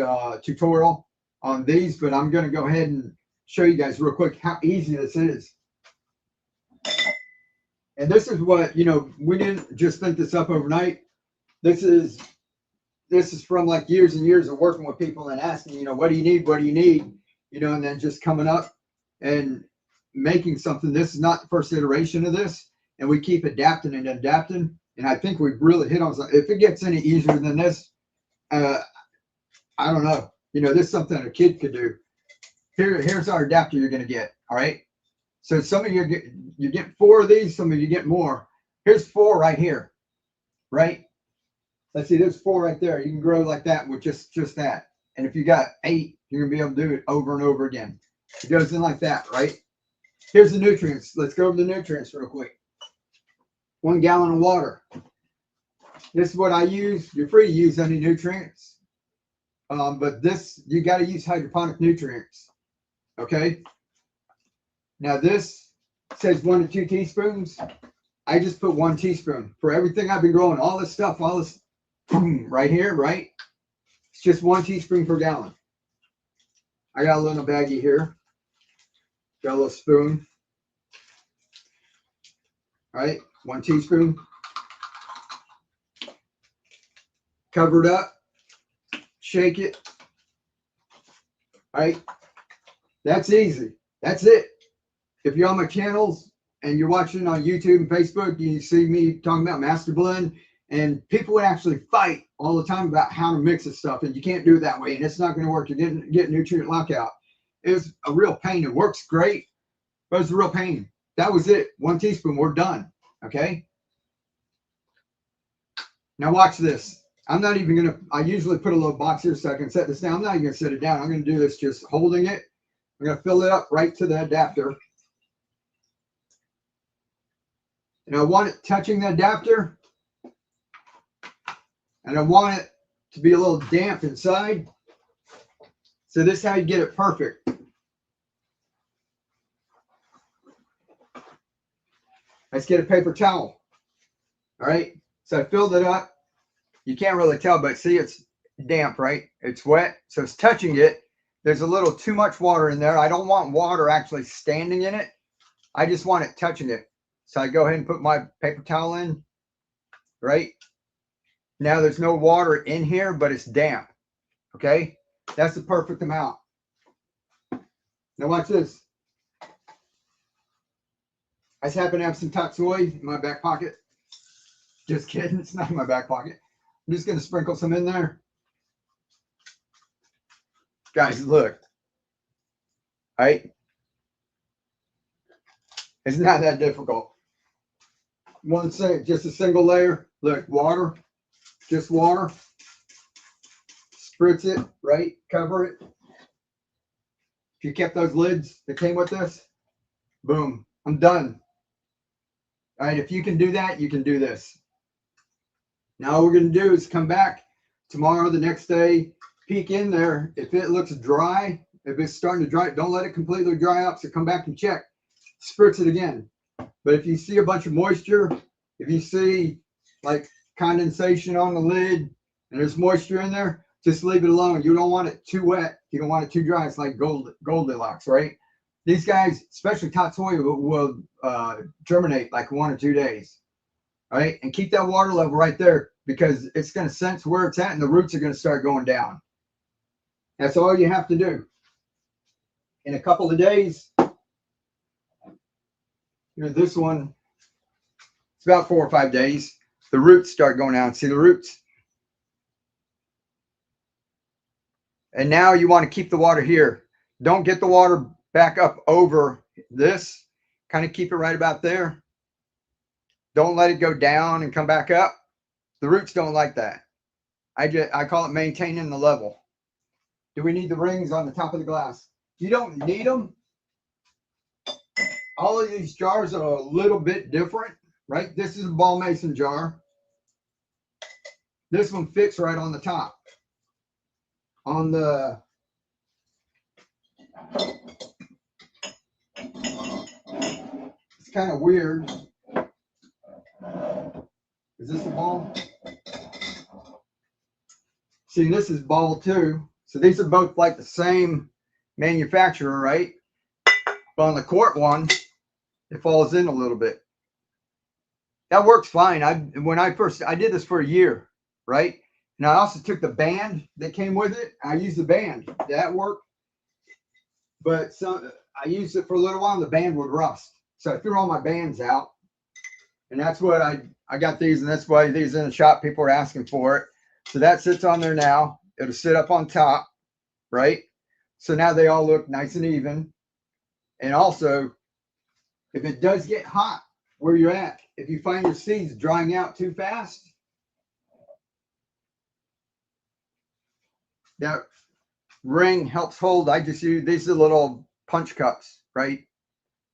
tutorial on these, but I'm going to go ahead and show you guys real quick how easy this is. And this is what, we didn't just think this up overnight. This is from like years and years of working with people and asking, what do you need? What do you need? And then just coming up and making something. This is not the first iteration of this, and we keep adapting and adapting. And I think we've really hit on something. If it gets any easier than this, I don't know. This is something a kid could do. Here's our adapter you're going to get. All right. So some of you get 4 of these. Some of you get more. Here's 4 right here. Right. Let's see. There's 4 right there. You can grow like that with just that. And if you got 8, you're going to be able to do it over and over again. It goes in like that. Right. Here's the nutrients. Let's go over the nutrients real quick. 1 gallon of water. This is what I use. You're free to use any nutrients. But this, you got to use hydroponic nutrients. Okay. Now this says 1 to 2 teaspoons. I just put 1 teaspoon for everything I've been growing. All this stuff, all this right here, right? It's just 1 teaspoon per gallon. I got a little baggie here. Got a little spoon. All right, 1 teaspoon. Cover it up. Shake it. All right. That's easy. That's it. If you're on my channels and you're watching on YouTube and Facebook, you see me talking about Master Blend, and people would actually fight all the time about how to mix this stuff, and you can't do it that way, and it's not going to work. You're getting nutrient lockout. It's a real pain. It works great, but it's a real pain. That was it. 1 teaspoon. We're done. Okay. Now watch this. I'm not even going to, I usually put a little box here so I can set this down. I'm not even going to set it down. I'm going to do this just holding it. I'm going to fill it up right to the adapter. And I want it touching the adapter. And I want it to be a little damp inside. So this is how you get it perfect. Let's get a paper towel. All right. So I filled it up. You can't really tell, but see, it's damp, right? It's wet. So it's touching it. There's a little too much water in there. I don't want water actually standing in it. I just want it touching it. So I go ahead and put my paper towel in, right? Now there's no water in here, but it's damp. Okay. That's the perfect amount. Now watch this. I just happen to have some tatsoi in my back pocket. Just kidding. It's not in my back pocket. I'm just going to sprinkle some in there. Guys, look. All right. It's not that difficult. One thing, just a single layer. Look, water. Just water. Spritz it, right? Cover it. If you kept those lids that came with this, boom. I'm done. All right. If you can do that, you can do this. Now all we're going to do is come back tomorrow, the next day, peek in there. If it looks dry, if it's starting to dry, don't let it completely dry up. So come back and check. Spritz it again. But if you see a bunch of moisture, if you see like condensation on the lid and there's moisture in there, just leave it alone. You don't want it too wet. You don't want it too dry. It's like Goldilocks, right? These guys, especially tatsoi, will germinate like 1 or 2 days. All right, and keep that water level right there because it's going to sense where it's at and the roots are going to start going down. That's all you have to do. In a couple of days, this one, it's about 4 or 5 days, the roots start going down. See the roots? And now you want to keep the water here. Don't get the water back up over this. Kind of keep it right about there. Don't let it go down and come back up. The roots don't like that. I call it maintaining the level. Do we need the rings on the top of the glass? You don't need them. All of these jars are a little bit different, right? This is a ball mason jar. This one fits right on the top. On the it's kind of weird. Is this a ball? See, this is ball too. So these are both like the same manufacturer, right? But on the quart one, it falls in a little bit. That works fine. I did this for a year, right? And I also took the band that came with it. I used the band. That worked. But I used it for a little while and the band would rust. So I threw all my bands out. And that's what I got these, and that's why these in the shop, people are asking for it. So that sits on there now. It'll sit up on top, right? So now they all look nice and even. And also, if it does get hot where you're at, if you find your seeds drying out too fast, that ring helps hold. I just use these are little punch cups, right?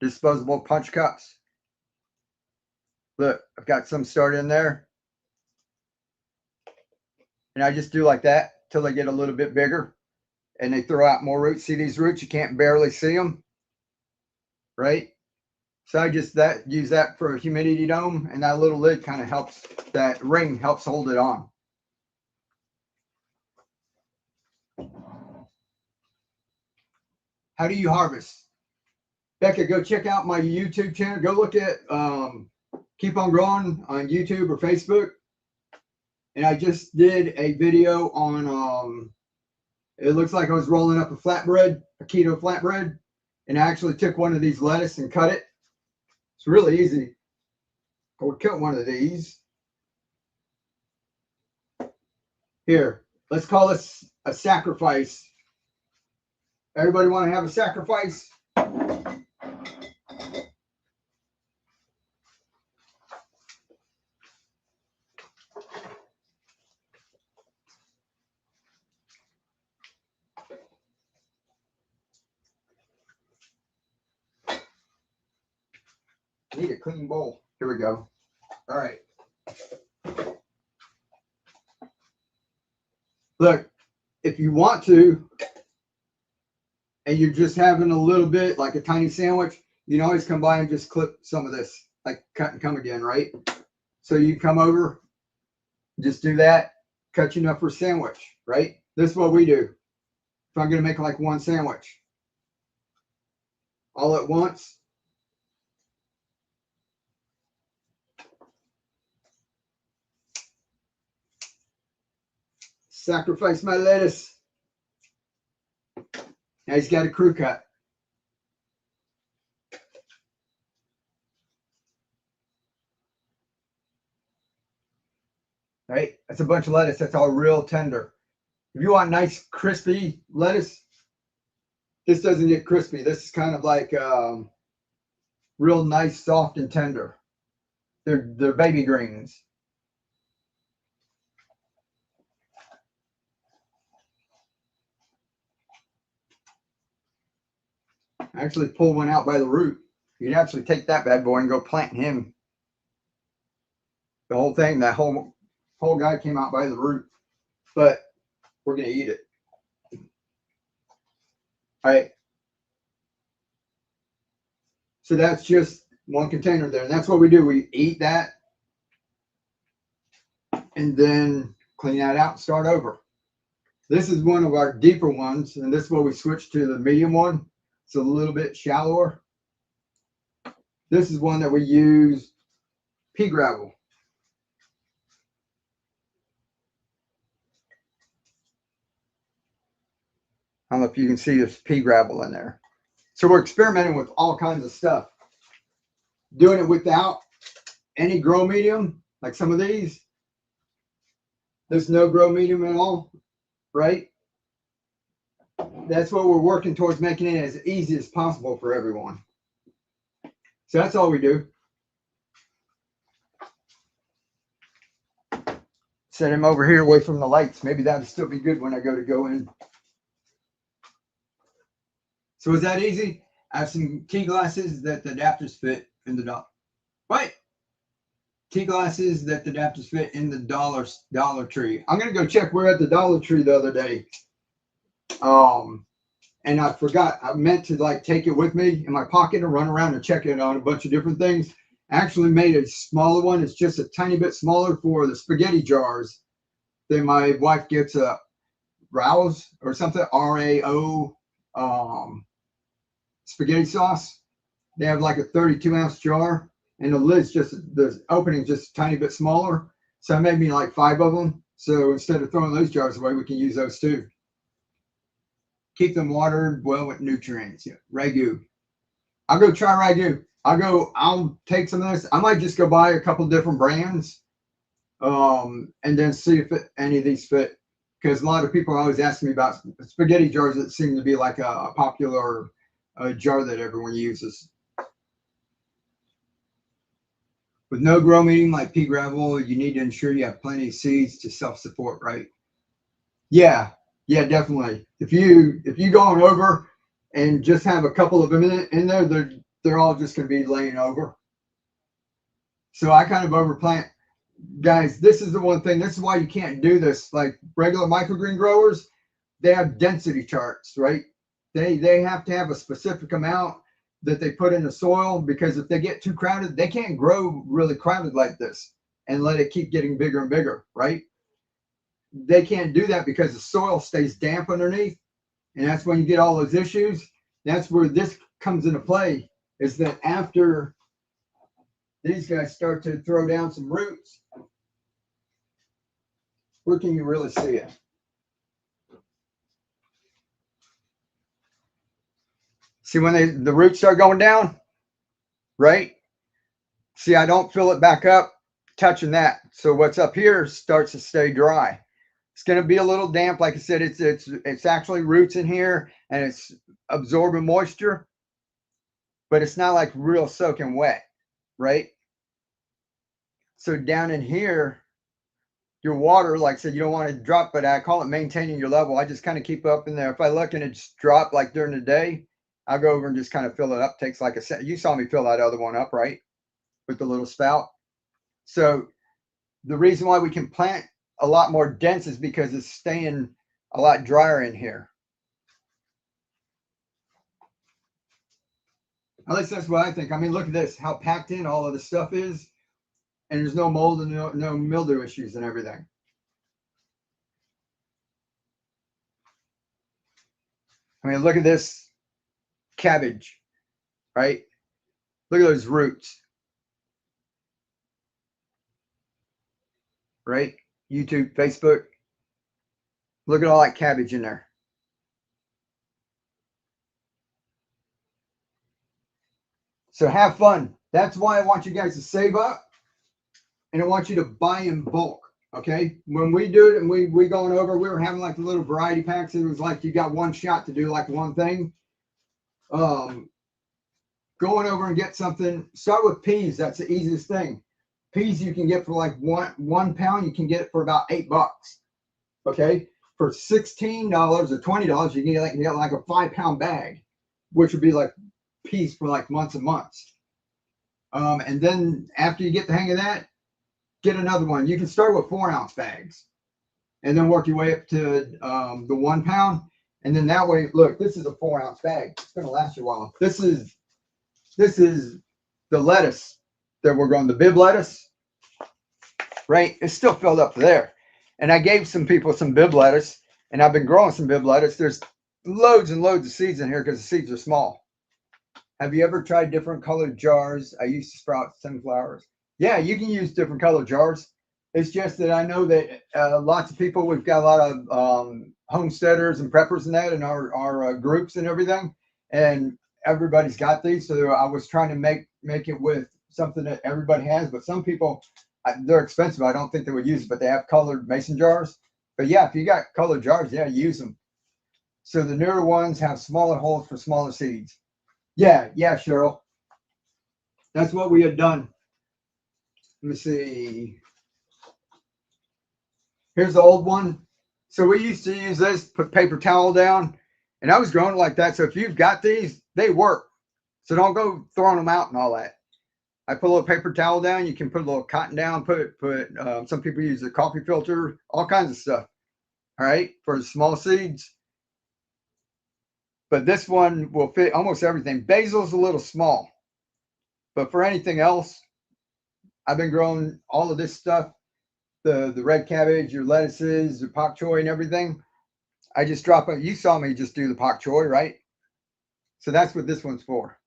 Disposable punch cups. Look, I've got some started in there. And I just do like that till they get a little bit bigger. And they throw out more roots. See these roots? You can't barely see them. Right? So I just use that for a humidity dome. And that little lid kind of helps, that ring helps hold it on. How do you harvest? Becca, go check out my YouTube channel. Go look at Keep On Growing on YouTube or Facebook. And I just did a video on, it looks like I was rolling up a flatbread, a keto flatbread. And I actually took one of these lettuce and cut it. It's really easy. I would cut one of these. Here, let's call this a sacrifice. Everybody want to have a sacrifice? Need a clean bowl. Here we go. All right. Look, if you want to, and you're just having a little bit, like a tiny sandwich, you can always come by and just clip some of this, like cut and come again, right? So you come over, just do that, cut you enough for a sandwich, right? This is what we do. If I'm going to make like one sandwich all at once, sacrifice my lettuce. Now he's got a crew cut. Right? That's a bunch of lettuce. That's all real tender. If you want nice crispy lettuce, this doesn't get crispy. This is kind of like real nice, soft and tender. They're baby greens. I actually pulled one out by the root. You'd actually take that bad boy and go plant him. The whole thing, that whole guy came out by the root. But we're gonna eat it. All right. So that's just one container there. And that's what we do. We eat that and then clean that out and start over. This is one of our deeper ones, and this is where we switch to the medium one. It's a little bit shallower. This is one that we use pea gravel. I don't know if you can see this pea gravel in there. So we're experimenting with all kinds of stuff. Doing it without any grow medium, like some of these. There's no grow medium at all, right? That's what we're working towards, making it as easy as possible for everyone. So that's all we do. Set him over here away from the lights. Maybe that'll still be good when I go in. So is that easy? I have some tea glasses that the adapters fit in the dollar. What? Tea glasses that the adapters fit in the Dollar Tree. I'm gonna go check. We're at the Dollar Tree the other day. And I forgot. I meant to like take it with me in my pocket and run around and check it on a bunch of different things. I actually made a smaller one. It's just a tiny bit smaller for the spaghetti jars. Then my wife gets a Rouse or something, RAO spaghetti sauce. They have like a 32-ounce jar, and the lid's just, the opening just a tiny bit smaller. So I made me like 5 of them. So instead of throwing those jars away, we can use those too. Keep them watered well with nutrients. Yeah. Ragu. I'll go try Ragu. I'll take some of this. I might just go buy a couple different brands and then see if any of these fit. Because a lot of people are always asking me about spaghetti jars that seem to be like a popular jar that everyone uses. With no grow medium like pea gravel, you need to ensure you have plenty of seeds to self-support, right? Yeah, definitely. If you going over and just have a couple of them in there, they're all just going to be laying over. So I kind of overplant. Guys, this is the one thing. This is why you can't do this. Like regular microgreen growers, they have density charts, right? They have to have a specific amount that they put in the soil, because if they get too crowded, they can't grow really crowded like this and let it keep getting bigger and bigger, right? They can't do that because the soil stays damp underneath, and that's when you get all those issues. That's where this comes into play, is that after these guys start to throw down some roots, where can you really see it? See when the roots start going down, right? See, I don't fill it back up touching that. So what's up here starts to stay dry. It's going to be a little damp. Like I said, it's actually roots in here and it's absorbing moisture, but it's not like real soaking wet, right? So down in here, your water, like I said, you don't want to drop, but I call it maintaining your level. I just kind of keep up in there. If I look and it's dropped like during the day, I'll go over and just kind of fill it up. Takes like a second. You saw me fill that other one up, right? With the little spout. So the reason why we can plant a lot more dense is because it's staying a lot drier in here. At least that's what I think. I mean, look at this, how packed in all of the stuff is, and there's no mold and no mildew issues and everything. I mean, look at this cabbage, right? Look at those roots, right? YouTube, Facebook. Look at all that cabbage in there. So have fun. That's why I want you guys to save up, and I want you to buy in bulk. Okay, when we do it and we going over, we were having like the little variety packs. It was like you got one shot to do like one thing. Going over and get something. Start with peas. That's the easiest thing. Peas you can get for like one pound. You can get it for about $8. Okay, for $16 or $20, you can get like a 5-pound bag, which would be like peas for like months and months. And then after you get the hang of that, get another one. You can start with 4-ounce bags and then work your way up to the 1 pound. And then that way, look, this is a 4-ounce bag. It's going to last you a while. This is the lettuce that we're growing, the bib lettuce, right? It's still filled up there. And I gave some people some bib lettuce, and I've been growing some bib lettuce. There's loads and loads of seeds in here because the seeds are small. Have you ever tried different colored jars? I used to sprout sunflowers. Yeah, you can use different color jars. It's just that I know that lots of people, we've got a lot of homesteaders and preppers and that in our groups and everything. And everybody's got these. So I was trying to make it with something that everybody has. But some people, they're expensive. I don't think they would use it, but they have colored mason jars. But yeah, if you got colored jars, yeah, use them. So the newer ones have smaller holes for smaller seeds. Yeah, Cheryl. That's what we had done. Let me see. Here's the old one. So we used to use this, put paper towel down, and I was growing like that. So if you've got these, they work. So don't go throwing them out and all that. I put a little paper towel down. You can put a little cotton down. Some people use a coffee filter, all kinds of stuff. All right, for small seeds. But this one will fit almost everything. Basil's a little small, but for anything else, I've been growing all of this stuff, the red cabbage, your lettuces, the pak choi and everything. I just drop it. You saw me just do the pak choi, right? So that's what this one's for.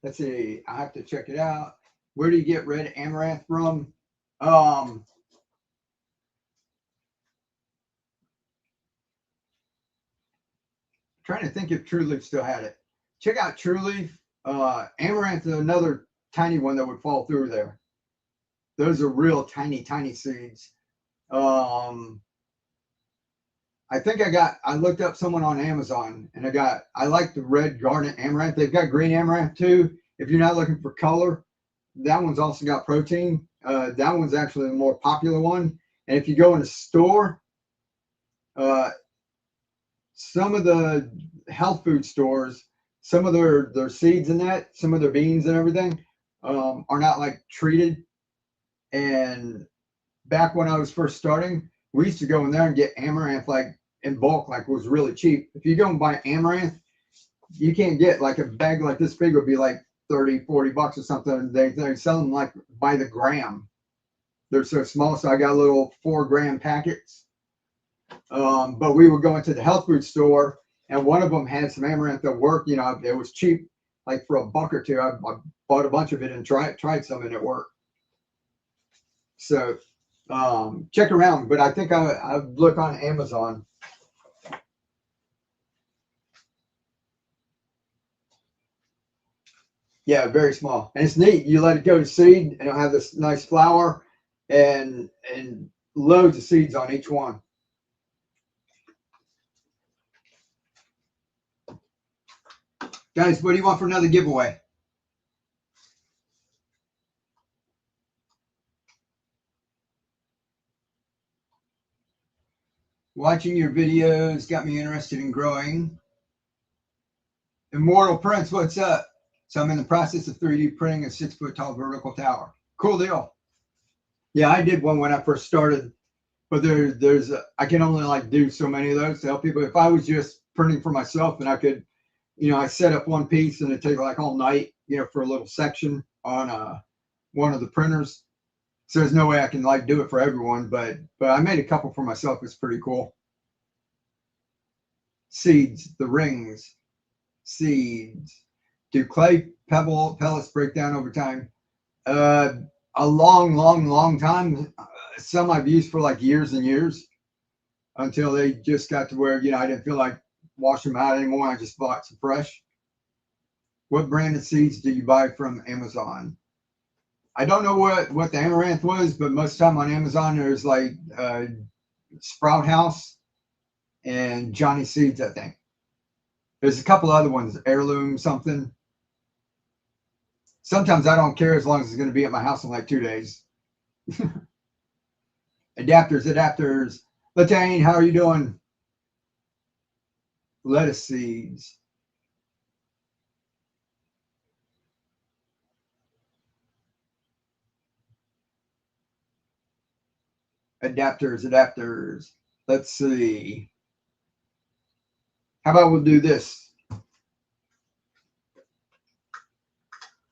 Let's see. I have to check it out. Where do you get red amaranth from? Trying to think if True Leaf still had it. Check out True Leaf. Amaranth is another tiny one that would fall through there. Those are real tiny, tiny seeds. I think I looked up someone on Amazon and I like the red garnet amaranth. They've got green amaranth too. If you're not looking for color, that one's also got protein. That one's actually the more popular one. And if you go in a store, some of the health food stores, some of their seeds in that, some of their beans and everything are not like treated. And back when I was first starting, we used to go in there and get amaranth like in bulk, like it was really cheap. If you go and buy amaranth, you can't get like a bag like this big would be like 30, 40 bucks or something. They sell them like by the gram. They're so small. So I got little 4-gram packets. But we would go into the health food store, and one of them had some amaranth that worked. You know, it was cheap, like for $1 or $2. I bought a bunch of it and tried some, and it worked. So check around. But I think I look on Amazon. Yeah, very small. And it's neat. You let it go to seed and it'll have this nice flower and loads of seeds on each one. Guys, what do you want for another giveaway? Watching your videos got me interested in growing. Immortal Prince, what's up? So I'm in the process of 3D printing a 6-foot tall vertical tower. Cool deal. Yeah, I did one when I first started, but I can only like do so many of those to help people. If I was just printing for myself, then I could, I set up one piece and it'd take like all night, for a little section on one of the printers. So there's no way I can like do it for everyone, but I made a couple for myself. It's pretty cool. Seeds, the rings, seeds. Do clay pellets break down over time? A long time. Some I've used for like years and years until they just got to where, I didn't feel like washing them out anymore. I just bought some fresh. What brand of seeds do you buy from Amazon? I don't know what the amaranth was, but most of the time on Amazon, there's like Sprout House and Johnny Seeds, I think. There's a couple other ones, Heirloom something. Sometimes I don't care as long as it's going to be at my house in like 2 days. Adapters. Latane, how are you doing? Lettuce seeds. Adapters. Let's see. How about we'll do this?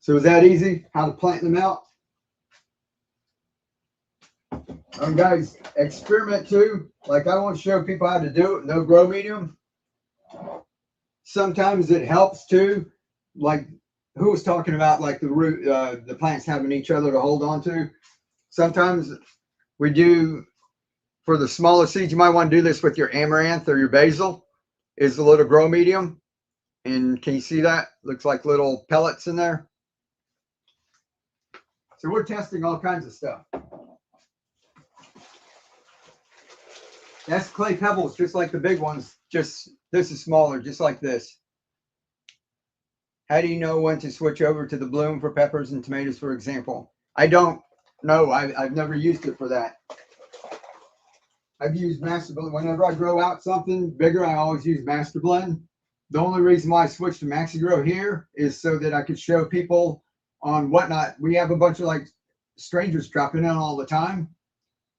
So is that easy? How to plant them out? Guys, experiment too. Like I want to show people how to do it. No grow medium. Sometimes it helps too. Like who was talking about like the root, the plants having each other to hold on to. Sometimes we do for the smaller seeds. You might want to do this with your amaranth or your basil. Is a little grow medium, and can you see that? Looks like little pellets in there. So we're testing all kinds of stuff. That's clay pebbles, just like the big ones. Just this is smaller, just like this. How do you know when to switch over to the bloom for peppers and tomatoes, for example? I don't know. I've never used it for that. I've used Master Blend. Whenever I grow out something bigger, I always use Master Blend. The only reason why I switched to Maxi Grow here is so that I could show people on Whatnot. We have a bunch of like strangers dropping in all the time.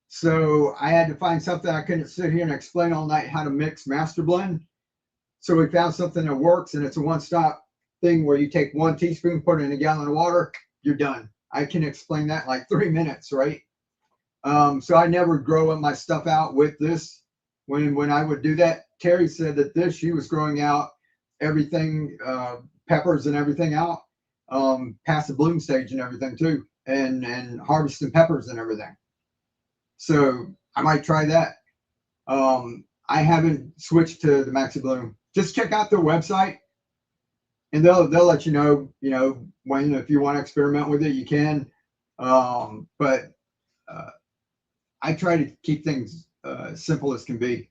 So I had to find something. I couldn't sit here and explain all night how to mix Master Blend. So we found something that works, and it's a one-stop thing where you take 1 teaspoon, put it in a gallon of water, you're done. I can explain that in like 3 minutes, right? So I never grow my stuff out with this. When I would do that, Terry said that she was growing out everything, peppers and everything out, past the bloom stage and everything too, and harvesting peppers and everything. So I might try that. I haven't switched to the Maxi Bloom. Just check out their website, and they'll let you know, when, if you want to experiment with it, you can. But I try to keep things simple as can be.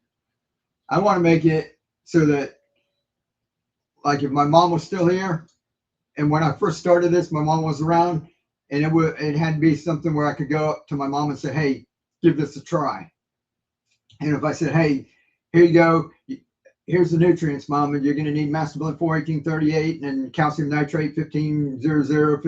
I want to make it so that, like, if my mom was still here, and when I first started this, my mom was around, and it had to be something where I could go up to my mom and say, "Hey, give this a try." And if I said, "Hey, here you go. Here's the nutrients, Mom, and you're going to need Master Blend 4-18-38 and calcium nitrate 15-00,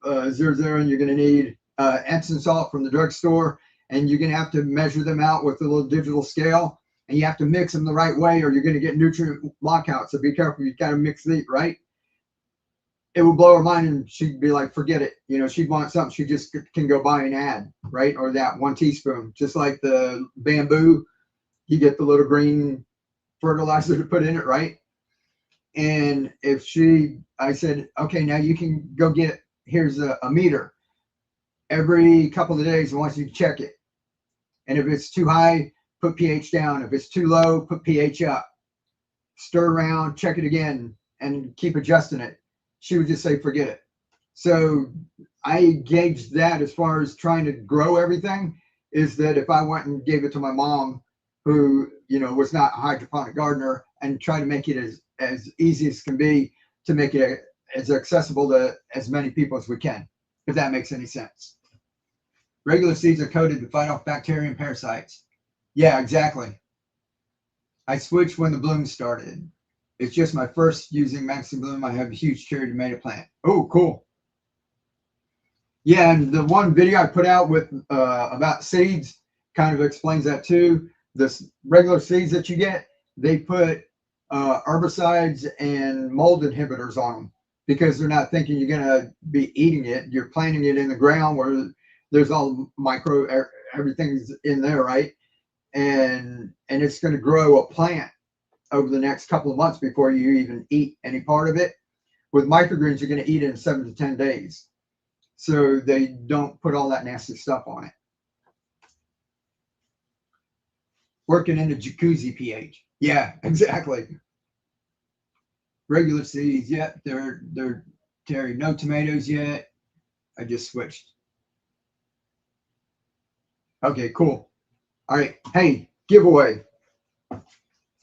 15-00, and you're going to need Epsom salt from the drugstore, and you're going to have to measure them out with a little digital scale, and you have to mix them the right way, or you're going to get nutrient lockout. So be careful. You got to mix these right." It would blow her mind, and she'd be like, "Forget it." She'd want something she just can go buy and add, right? Or that 1 teaspoon, just like the bamboo. You get the little green fertilizer to put in it, right? And I said, "Okay, now you can go get, here's a meter. Every couple of days, I want you to check it. And if it's too high, put pH down. If it's too low, put pH up. Stir around, check it again, and keep adjusting it. she would just say, forget it. So I gauged that as far as trying to grow everything, is that if I went and gave it to my mom, who, you know, was not a hydroponic gardener, and try to make it as easy as can be to make it as accessible to as many people as we can, if that makes any sense. Regular seeds are coated to fight off bacteria and parasites. Yeah, exactly. I switched when the bloom started. It's just my first using Maxi Bloom. I have a huge cherry tomato plant. Oh, cool. Yeah, and the one video I put out with about seeds kind of explains that too. This regular seeds that you get, they put herbicides and mold inhibitors on them because they're not thinking you're going to be eating it. You're planting it in the ground where there's all everything's in there, right? And it's going to grow a plant over the next couple of months before you even eat any part of it. With microgreens, you're going to eat it in 7 to 10 days. So they don't put all that nasty stuff on it. Working in the jacuzzi pH. Yeah, exactly. Regular seeds, yep, they're Terry. No tomatoes yet. I just switched. Okay, cool. All right. Hey, giveaway.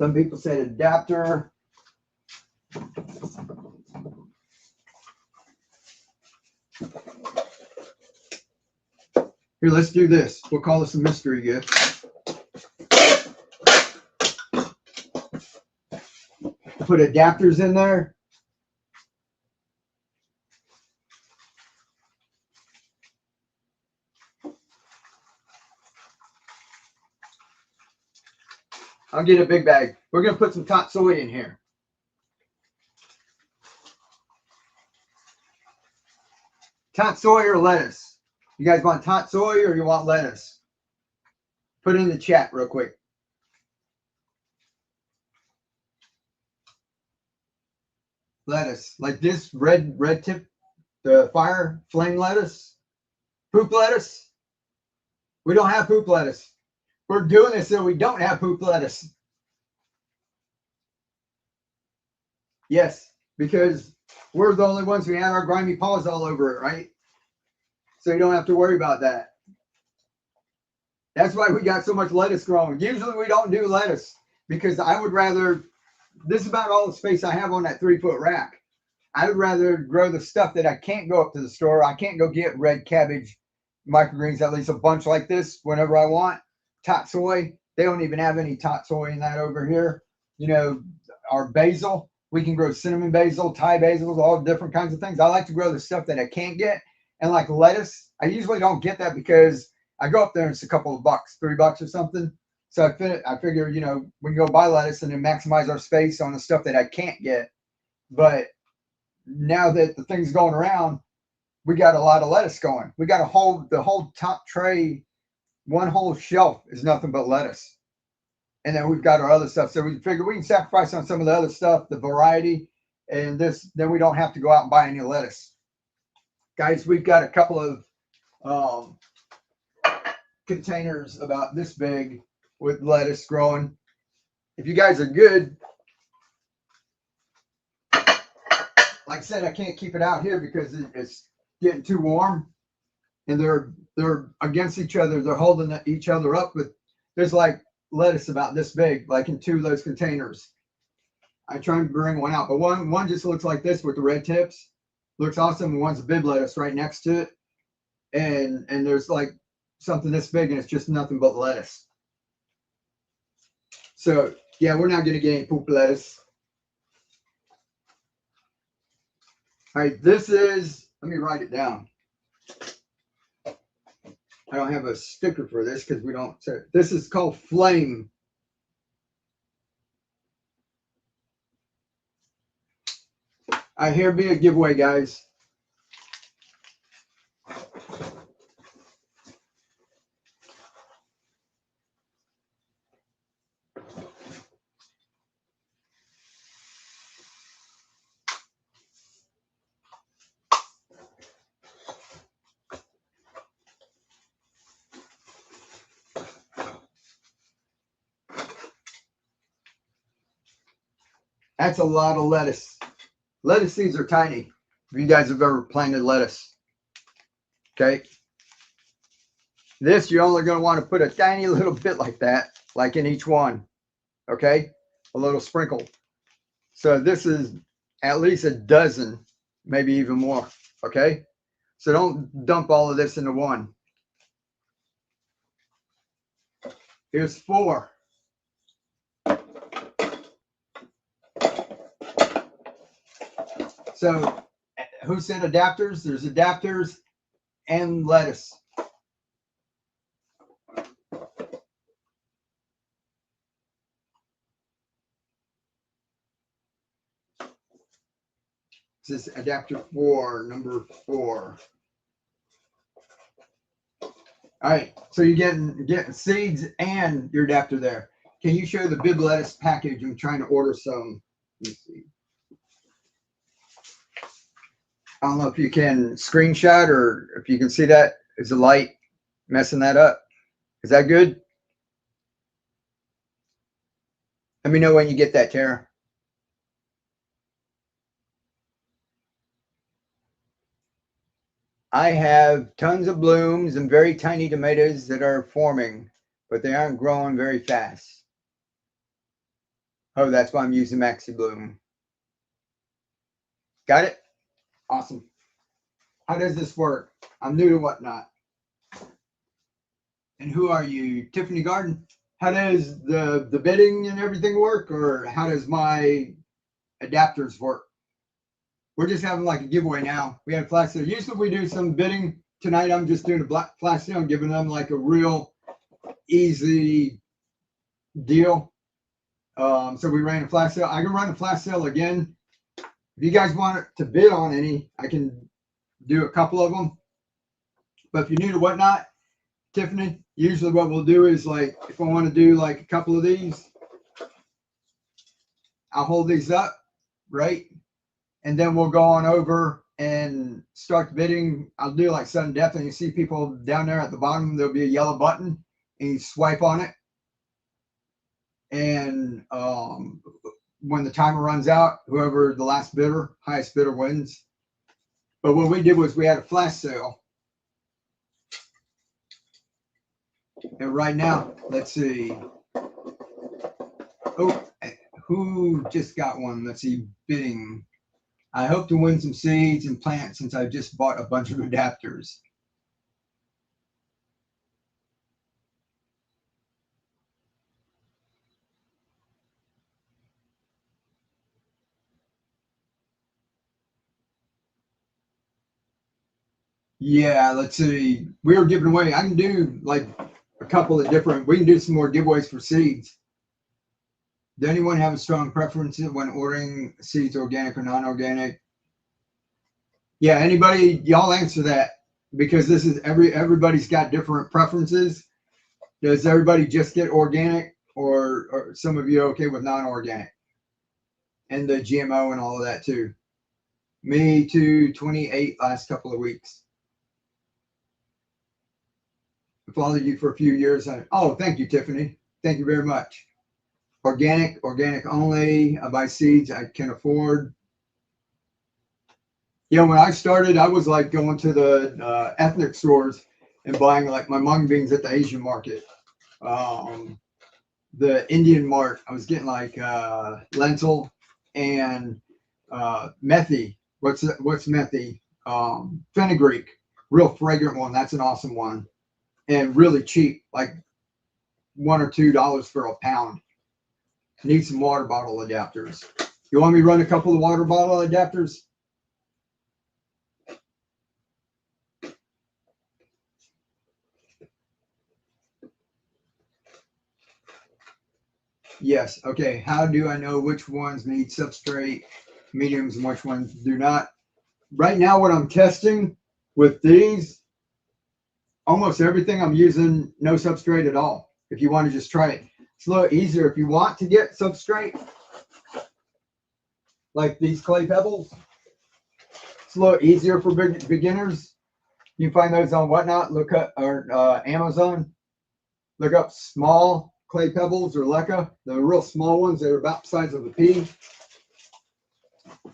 Some people said adapter. Here, let's do this. We'll call this a mystery gift. Put adapters in there. I'll get a big bag. We're going to put some tatsoi in here. Tatsoi or lettuce? You guys want tatsoi or you want lettuce? Put it in the chat real quick. Lettuce, like this red tip, the fire flame lettuce, poop lettuce. We don't have poop lettuce. We're doing this so we don't have poop lettuce. Yes, because we're the only ones who have our grimy paws all over it, right? So you don't have to worry about that. That's why we got so much lettuce growing. Usually we don't do lettuce because I would rather, this is about all the space I have on that 3-foot rack. I would rather grow the stuff that I can't go up to the store. I can't go get red cabbage microgreens, at least a bunch like this, whenever I want. Tatsoi, they don't even have any tatsoi in that over here. You know, our basil, we can grow cinnamon basil, Thai basil, all different kinds of things. I like to grow the stuff that I can't get. And like lettuce, I usually don't get that because I go up there and it's a couple of bucks, $3 or something. So I figure, you know, we can go buy lettuce and then maximize our space on the stuff that I can't get. But now that the thing's going around, we got a lot of lettuce going. We got the whole top tray, one whole shelf is nothing but lettuce. And then we've got our other stuff. So we figure we can sacrifice on some of the other stuff, the variety, and then we don't have to go out and buy any lettuce. Guys, we've got a couple of containers about this big with lettuce growing. If you guys are good, like I said, I can't keep it out here because it's getting too warm, and they're against each other. They're holding each other up. But there's like lettuce about this big, like in 2 of those containers. I try and bring one out, but one just looks like this with the red tips. Looks awesome. One's a bib lettuce right next to it, and there's like something this big, and it's just nothing but lettuce. So yeah, we're not gonna get any poop lettuce. All right, this is, let me write it down. I don't have a sticker for this because we don't say it. This is called Flame. I hear be a giveaway, guys. That's a lot of lettuce. Lettuce seeds are tiny. if you guys have ever planted lettuce. Okay. This, you're only going to want to put a tiny little bit like that, like in each one. Okay. A little sprinkle. So this is at least a dozen, maybe even more. Okay. So don't dump all of this into one. Here's 4. So who said adapters? There's adapters and lettuce. This is adapter 4, number 4. All right, so you're getting seeds and your adapter there. Can you show the big lettuce package? I'm trying to order some. Let me see. I don't know if you can screenshot or if you can see that. Is the light messing that up? Is that good? Let me know when you get that, Tara. I have tons of blooms and very tiny tomatoes that are forming, but they aren't growing very fast. Oh, that's why I'm using Maxi Bloom. Got it? Awesome. How does this work? I'm new to Whatnot. And who are you? Tiffany Garden. How does the bidding and everything work, or how does my adapters work? We're just having like a giveaway now. We had a flash sale. Usually we do some bidding. Tonight I'm just doing a flash sale and giving them like a real easy deal. So we ran a flash sale. I can run a flash sale again. If you guys want to bid on any, I can do a couple of them. But if you're new to Whatnot, Tiffany, usually what we'll do is, like, if I want to do like a couple of these, I'll hold these up, right? And then we'll go on over and start bidding. I'll do like sudden death, and you see people down there at the bottom, there'll be a yellow button, and you swipe on it. And when the timer runs out, whoever the last bidder, highest bidder wins. But what we did was we had a flash sale. And right now, let's see. Oh, who just got one? Let's see, bidding. I hope to win some seeds and plants since I just bought a bunch of adapters. Yeah, let's see. We were giving away. I can do like a couple of different. We can do some more giveaways for seeds. Does anyone have a strong preference when ordering seeds, organic or non-organic? Yeah, anybody, y'all answer that, because this is everybody's got different preferences. Does everybody just get organic, or some of you are okay with non-organic and the GMO and all of that too? Me too. 28 last couple of weeks. I followed you for a few years. Oh, thank you, Tiffany. Thank you very much. Organic only. I buy seeds I can afford. Yeah, when I started, I was like going to the ethnic stores and buying like my mung beans at the Asian market. The Indian mart, I was getting like lentil and methy. What's methy? Fenugreek, real fragrant one. That's an awesome one, and really cheap, like $1 or $2 for a pound. Need some water bottle adapters. You want me to run a couple of water bottle adapters? Yes. Okay. How do I know which ones need substrate mediums and which ones do not? Right now, what I'm testing with these, almost everything I'm using no substrate at all. If you want to just try it, it's a little easier. If you want to get substrate, like these clay pebbles, it's a little easier for beginners. You can find those on Whatnot. Look up, or Amazon. Look up small clay pebbles or leca, the real small ones that are about the size of a pea.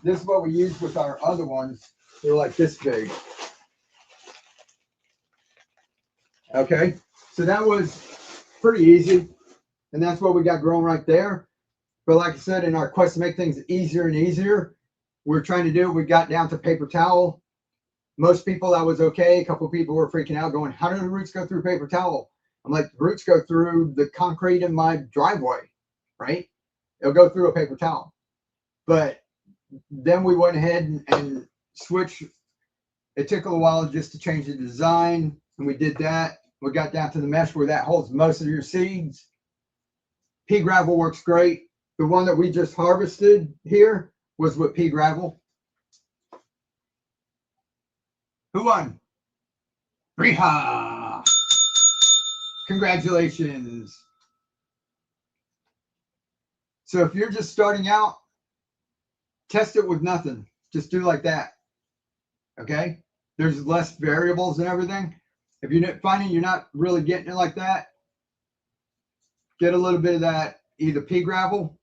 This is what we use with our other ones. They're like this big. Okay, so that was pretty easy, and that's what we got growing right there. But like I said, in our quest to make things easier and easier, we're trying to do, we got down to paper towel. Most people, that was okay. A couple of people were freaking out going, how do the roots go through paper towel? I'm like, the roots go through the concrete in my driveway, right? It'll go through a paper towel. But then we went ahead and switched. It took a little while just to change the design, and we did that. We got down to the mesh where that holds most of your seeds. Pea gravel works great. The one that we just harvested here was with pea gravel. Who won? Riha! Congratulations. So if you're just starting out, test it with nothing. Just do like that. Okay? There's less variables and everything. If you're finding you're not really getting it like that, get a little bit of that, either pea gravel.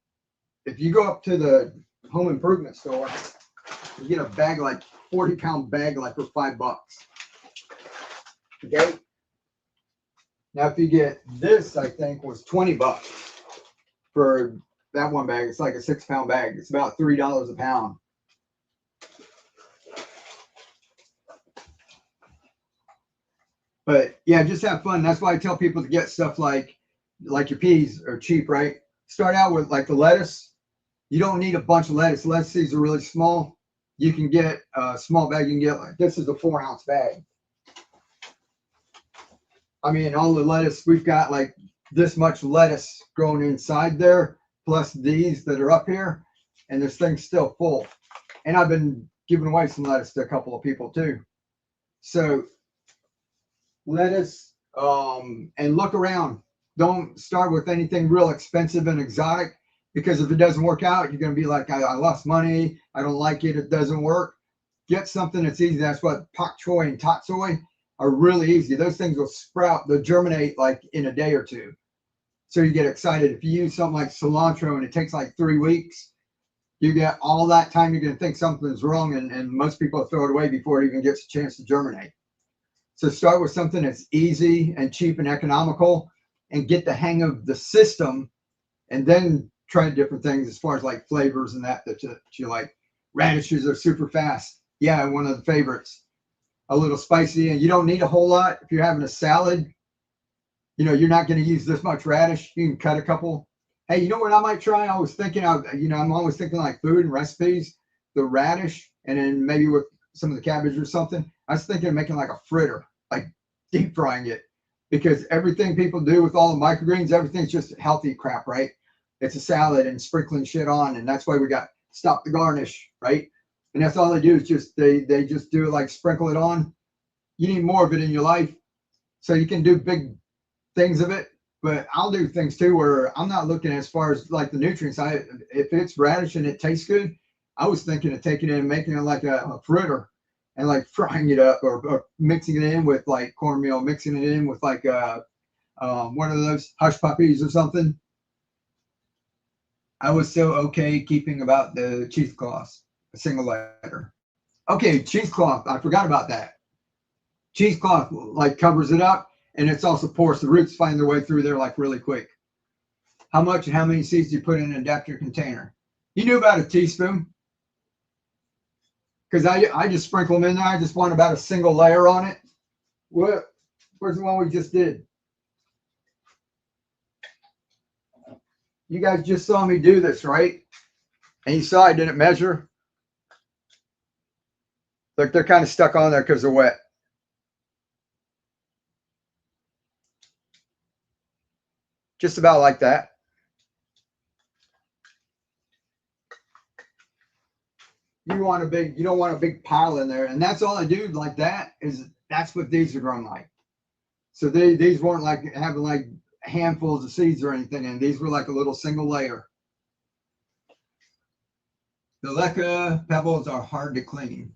If you go up to the home improvement store, you get a bag, like 40-pound bag, like for $5. Okay? Now, if you get this, I think was $20 for that one bag. It's like a 6-pound bag. It's about $3 a pound. But yeah, just have fun. That's why I tell people to get stuff like your peas are cheap, right? Start out with like the lettuce. You don't need a bunch of lettuce. Lettuce seeds are really small. You can get a small bag. You can get, like, this is a 4-ounce bag. I mean, all the lettuce, we've got like this much lettuce growing inside there, plus these that are up here, and this thing's still full. And I've been giving away some lettuce to a couple of people too. So lettuce, and look around. Don't start with anything real expensive and exotic, because if it doesn't work out, you're going to be like, I lost money. I don't like it. It doesn't work. Get something that's easy. That's what pak choy and tatsoi are really easy. Those things will sprout. They'll germinate like in a day or two. So you get excited. If you use something like cilantro and it takes like 3 weeks, you get all that time, you're going to think something's wrong, and most people throw it away before it even gets a chance to germinate. So start with something that's easy and cheap and economical, and get the hang of the system, and then try different things as far as like flavors and that you like. Radishes are super fast. Yeah, one of the favorites. A little spicy, and you don't need a whole lot. If you're having a salad, you know, you're not going to use this much radish. You can cut a couple. Hey, you know what I might try? I was thinking of, I'm always thinking like food and recipes, the radish, and then maybe with some of the cabbage or something. I was thinking of making like a fritter, like deep frying it, because everything people do with all the microgreens, everything's just healthy crap, right? It's a salad and sprinkling shit on, and that's why we got stop the garnish, right? And that's all they do is just they just do it, like sprinkle it on. You need more of it in your life, so you can do big things of it. But I'll do things too where I'm not looking as far as like the nutrients. If it's radish and it tastes good, I was thinking of taking it and making it like a fritter and like frying it up, or mixing it in with like cornmeal, mixing it in with like one of those hush puppies or something. I was so okay keeping about the cheesecloth, a single letter. Okay, cheesecloth, I forgot about that. Cheesecloth like covers it up, and it's also porous. The roots find their way through there like really quick. How much and how many seeds do you put in an adapter container? You knew about a teaspoon, because I just sprinkle them in there. I just want about a single layer on it. Where's the one we just did? You guys just saw me do this, right? And you saw I didn't measure. Look, they're kind of stuck on there because they're wet. Just about like that. You don't want a big pile in there. And that's all I do like that, is that's what these are growing like. So these weren't like having like handfuls of seeds or anything, and these were like a little single layer. The leca pebbles are hard to clean.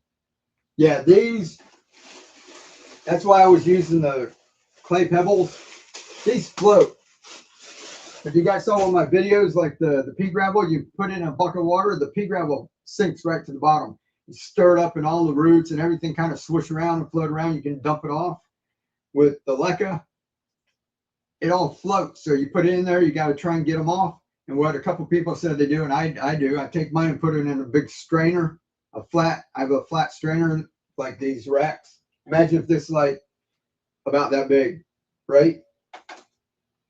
Yeah, that's why I was using the clay pebbles. These float. If you guys saw one of my videos, like the pea gravel, you put it in a bucket of water, the pea gravel sinks right to the bottom. You stir it up in all the roots and everything kind of swish around and float around. You can dump it off. With the leca, it all floats. So you put it in there, you got to try and get them off. And what a couple people said they do, and I do, I take mine and put it in a big strainer, I have a flat strainer like these racks. Imagine if this is like about that big, right?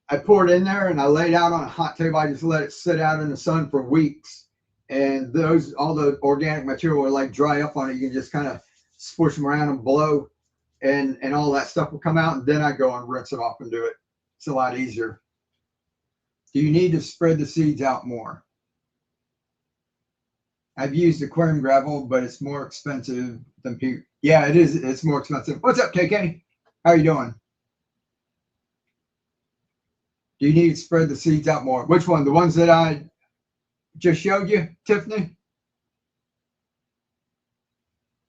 I pour it in there and I lay it out on a hot table. I just let it sit out in the sun for weeks. And all the organic material will like dry up on it. You can just kind of squish them around and blow, and all that stuff will come out. And then I go and rinse it off and do it. It's a lot easier. Do you need to spread the seeds out more? I've used aquarium gravel, but it's more expensive than people. Yeah, it is. It's more expensive. What's up, KK? How are you doing? Do you need to spread the seeds out more? Which one? The ones that I just showed you, Tiffany?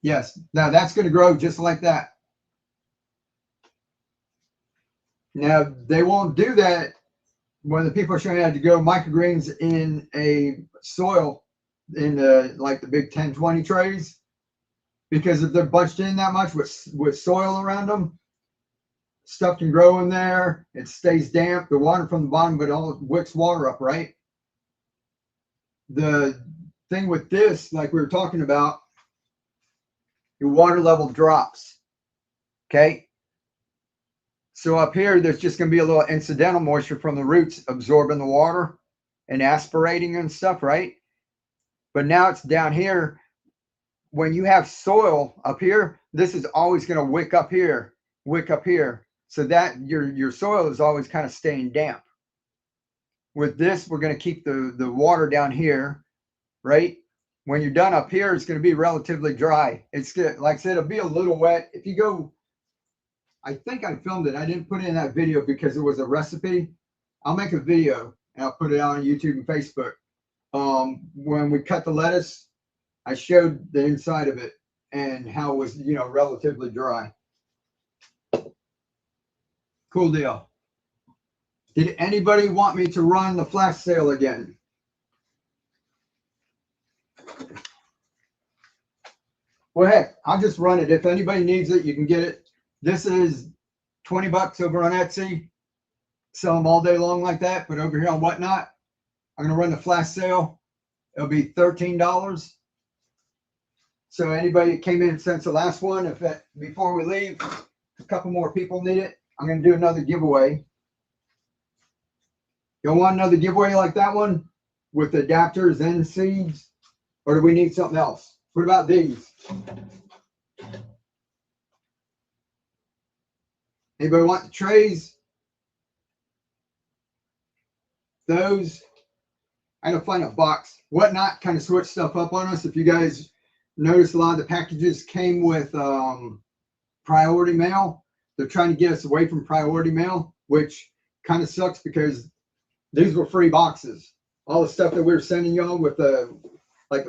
Yes. Now that's going to grow just like that. Now they won't do that when the people are showing you how to grow microgreens in a soil in like the big 10-20 trays, because if they're bunched in that much with soil around them, stuff can grow in there. It stays damp. The water from the bottom, but all wicks water up, right? The thing with this, like we were talking about, your water level drops. Okay. So up here, there's just going to be a little incidental moisture from the roots absorbing the water and aspirating and stuff, right? But now it's down here. When you have soil up here, this is always going to wick up here. So that your soil is always kind of staying damp. With this, we're going to keep the water down here, right? When you're done up here, it's going to be relatively dry. It's good. Like I said, it'll be a little wet. If you go, I think I filmed it. I didn't put it in that video because it was a recipe. I'll make a video and I'll put it out on YouTube and Facebook. When we cut the lettuce, I showed the inside of it and how it was, relatively dry. Cool deal. Did anybody want me to run the flash sale again? Well, heck, I'll just run it. If anybody needs it, you can get it. This is 20 bucks over on Etsy. Sell them all day long like that. But over here on Whatnot, I'm going to run the flash sale. It'll be $13. So anybody that came in since the last one, before we leave, a couple more people need it. I'm going to do another giveaway. You want another giveaway like that one with adapters and seeds? Or do we need something else? What about these? Anybody want the trays? Those? I gotta find a box. Whatnot kind of switched stuff up on us. If you guys notice, a lot of the packages came with priority mail. They're trying to get us away from priority mail, which kind of sucks because these were free boxes. All the stuff that we were sending y'all with the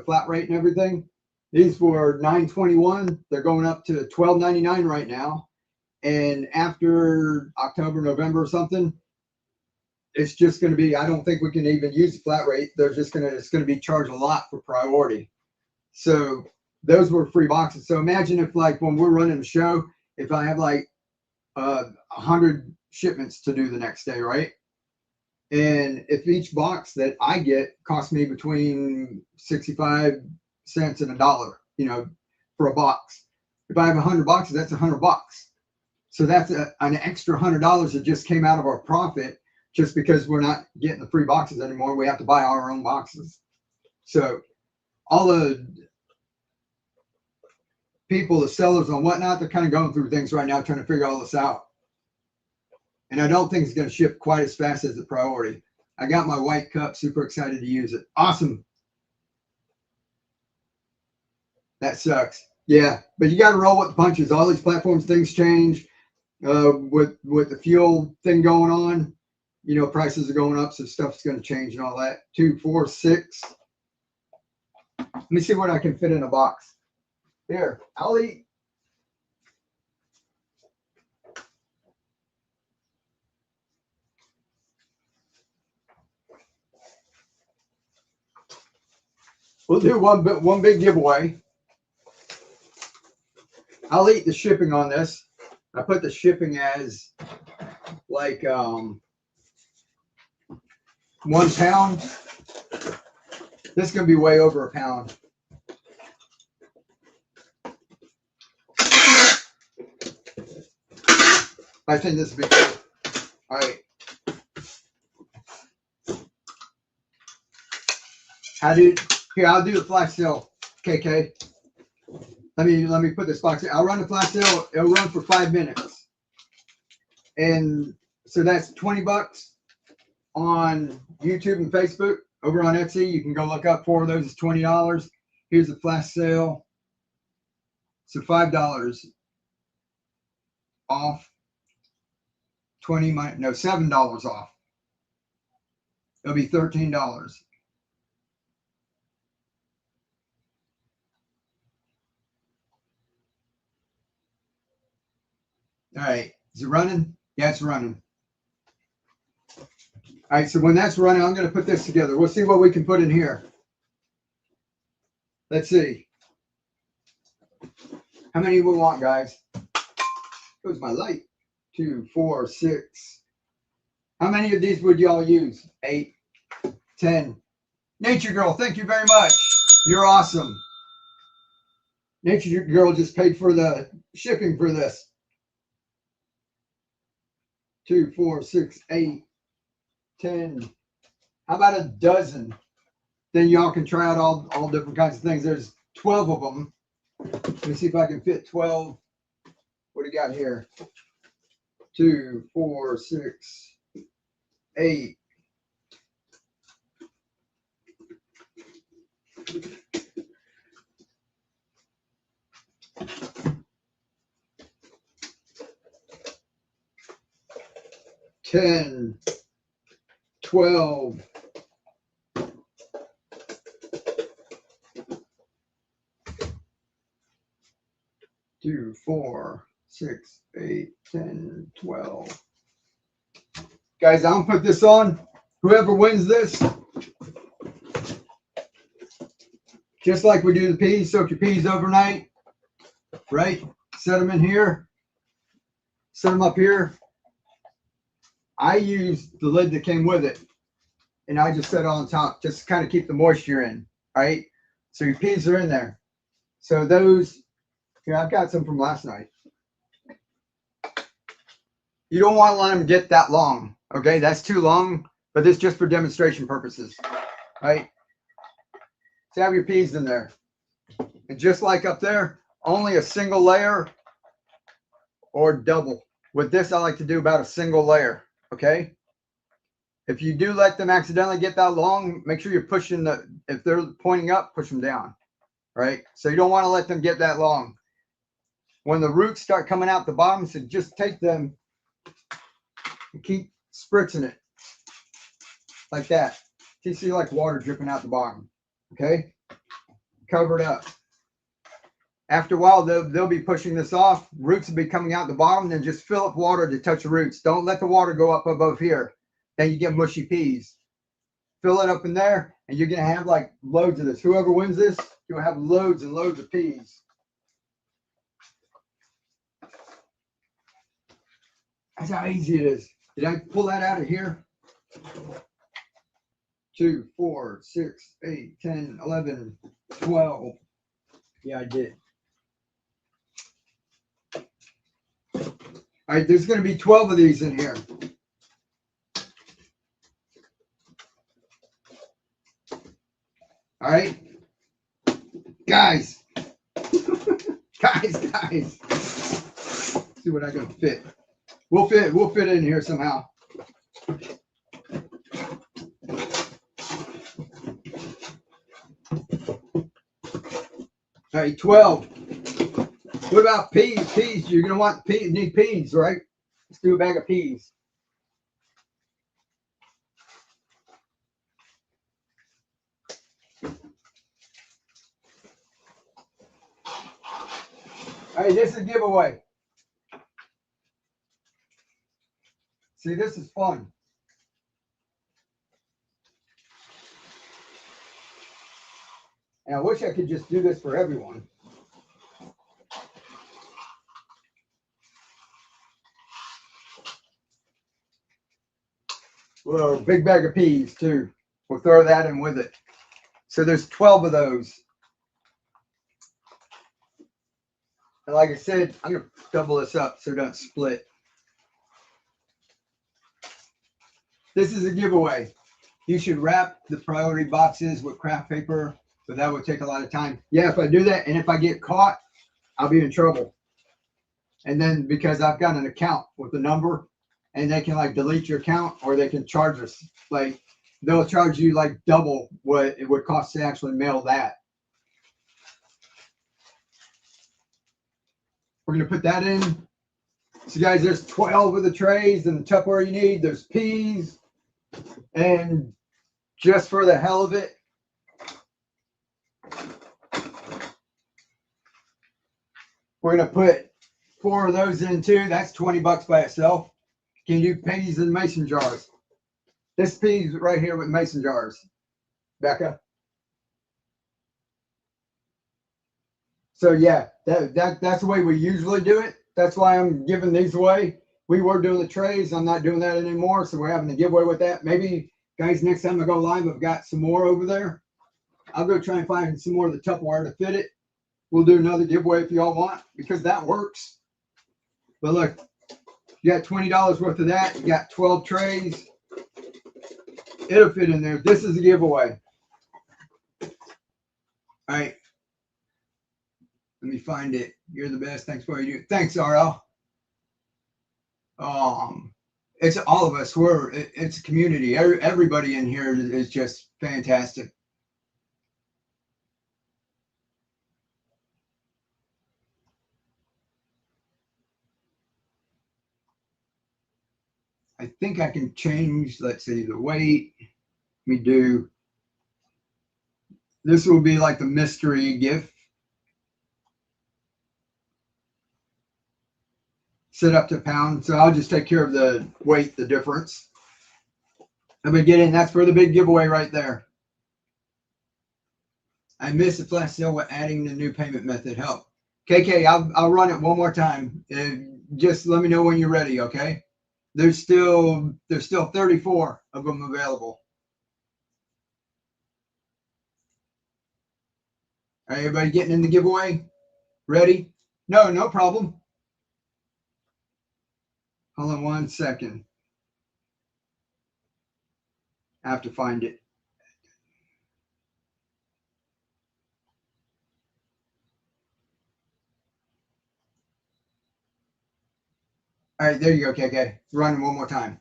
flat rate and everything, these were $9.21. They're going up to $12.99 right now. And after October, November or something, it's just going to be, I don't think we can even use the flat rate. It's going to be charged a lot for priority. So those were free boxes. So imagine if, like, when we're running the show, if I have like 100 shipments to do the next day, right? And if each box that I get costs me between 65 cents and $1, for a box. If I have 100 boxes, that's 100 bucks. So that's an extra $100 that just came out of our profit just because we're not getting the free boxes anymore. We have to buy our own boxes. So all the people, the sellers and whatnot, they're kind of going through things right now, trying to figure all this out. And I don't think it's going to ship quite as fast as the priority. I got my white cup, super excited to use it. Awesome. That sucks. Yeah, but you got to roll with the punches. All these platforms, things change. With the fuel thing going on, prices are going up, so stuff's going to change and all that. 2, 4, 6. Let me see what I can fit in a box. Here, I'll eat. We'll do one big giveaway. I'll eat the shipping on this. I put the shipping as like 1 pound. This is gonna be way over a pound. I think this will be good. All right. Here, I'll do the flash sale, KK. Let me put this box in. I'll run the flash sale. It'll run for 5 minutes. And so that's $20 on YouTube and Facebook. Over on Etsy, you can go look up 4 of those. It's $20. Here's the flash sale. So $5 off. $7 off. It'll be $13. All right, is it running? Yeah, it's running. All right, so when that's running, I'm going to put this together. We'll see what we can put in here. Let's see. How many we want, guys? Goes my light. 2, 4, 6. How many of these would y'all use? 8, 10. Nature Girl, thank you very much. You're awesome. Nature Girl just paid for the shipping for this. 2, 4, 6, 8, 10. How about a dozen? Then y'all can try out all different kinds of things. There's 12 of them. Let me see if I can fit 12. What do you got here? 2, 4, 6, 8. $10, $12. 2, 4, 6, 8, 10, 12. Guys, I'm gonna put this on. Whoever wins this, just like we do the peas, soak your peas overnight, right? Set them in here, set them up here. I use the lid that came with it, and I just set it on top, just to kind of keep the moisture in, right? So your peas are in there. So those, here, I've got some from last night. You don't want to let them get that long, okay? That's too long, but this is just for demonstration purposes, right? So have your peas in there. And just like up there, only a single layer or double. With this, I like to do about a single layer, okay? If you do let them accidentally get that long, make sure you're pushing if they're pointing up, push them down, right? So you don't want to let them get that long. When the roots start coming out the bottom, so just take them and keep spritzing it like that. You see like water dripping out the bottom, okay? Cover it up. After a while, they'll be pushing this off. Roots will be coming out the bottom, then just fill up water to touch the roots. Don't let the water go up above here. Then you get mushy peas. Fill it up in there, and you're going to have like loads of this. Whoever wins this, you'll have loads and loads of peas. That's how easy it is. Did I pull that out of here? 2, 4, 6, 8, 10, 11, 12. Yeah, I did. All right, there's going to be 12 of these in here. All right, guys, guys. See what I can fit. We'll fit in here somehow. All right, 12. What about peas? Peas, you're gonna want peas. Need peas, right? Let's do a bag of peas. All right, this is a giveaway. See, this is fun. And I wish I could just do this for everyone. a big bag of peas too. We'll throw that in with it. So there's 12 of those. And like I said, I'm going to double this up so it doesn't split. This is a giveaway. You should wrap the priority boxes with craft paper, but that would take a lot of time. Yeah, if I do that and if I get caught, I'll be in trouble. And then because I've got an account with the number, and they can like delete your account, or they can charge us. Like they'll charge you like double what it would cost to actually mail that. We're gonna put that in. So guys, there's 12 of the trays and the Tupperware you need. There's peas, and just for the hell of it, we're gonna put 4 of those in too. That's 20 bucks by itself. Can you do peas in mason jars? This peas right here with mason jars. Becca. So yeah, that's the way we usually do it. That's why I'm giving these away. We were doing the trays. I'm not doing that anymore. So we're having a giveaway with that. Maybe guys, next time I go live, I've got some more over there. I'll go try and find some more of the Tupperware to fit it. We'll do another giveaway if y'all want, because that works. But look, you got $20 worth of that. You got 12 trays. It'll fit in there. This is a giveaway. All right. Let me find it. You're the best. Thanks for what you do. Thanks, RL. It's all of us. It's a community. Everybody in here is just fantastic. I think I can change, let's see, the weight. Let me do, this will be like the mystery gift. Set up to pound. So I'll just take care of the weight, the difference. I'm gonna get in. That's for the big giveaway right there. I missed the flash sale with adding the new payment method. Help. KK, I'll run it one more time. Just let me know when you're ready, okay? There's still 34 of them available. All right, everybody getting in the giveaway? Ready? No problem. Hold on 1 second. I have to find it. All right, there you go, KK. Run one more time.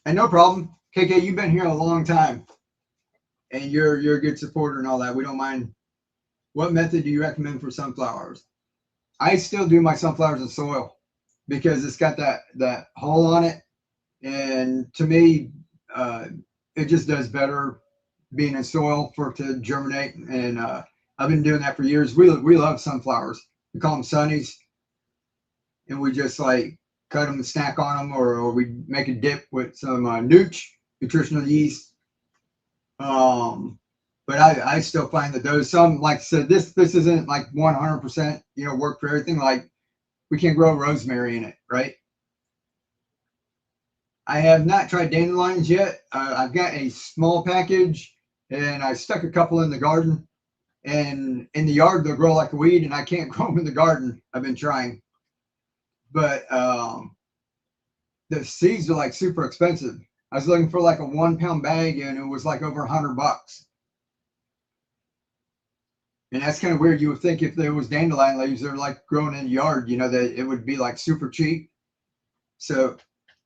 And no problem. KK, you've been here a long time. And you're a good supporter and all that. We don't mind. What method do you recommend for sunflowers? I still do my sunflowers in soil because it's got that hole on it. And to me, it just does better being in soil for it to germinate. And I've been doing that for years. We love sunflowers. We call them sunnies. And we just like cut them and snack on them, or we make a dip with some nutritional yeast. But I still find that those, some, like I said, this isn't like 100%, work for everything. Like we can grow rosemary in it, right? I have not tried dandelions yet. I've got a small package, and I stuck a couple in the garden. And in the yard, they'll grow like a weed, and I can't grow them in the garden. I've been trying. But the seeds are like super expensive. I was looking for like a 1 pound bag, and it was like over $100. And that's kind of weird. You would think if there was dandelion leaves that are like growing in the yard, that it would be like super cheap. So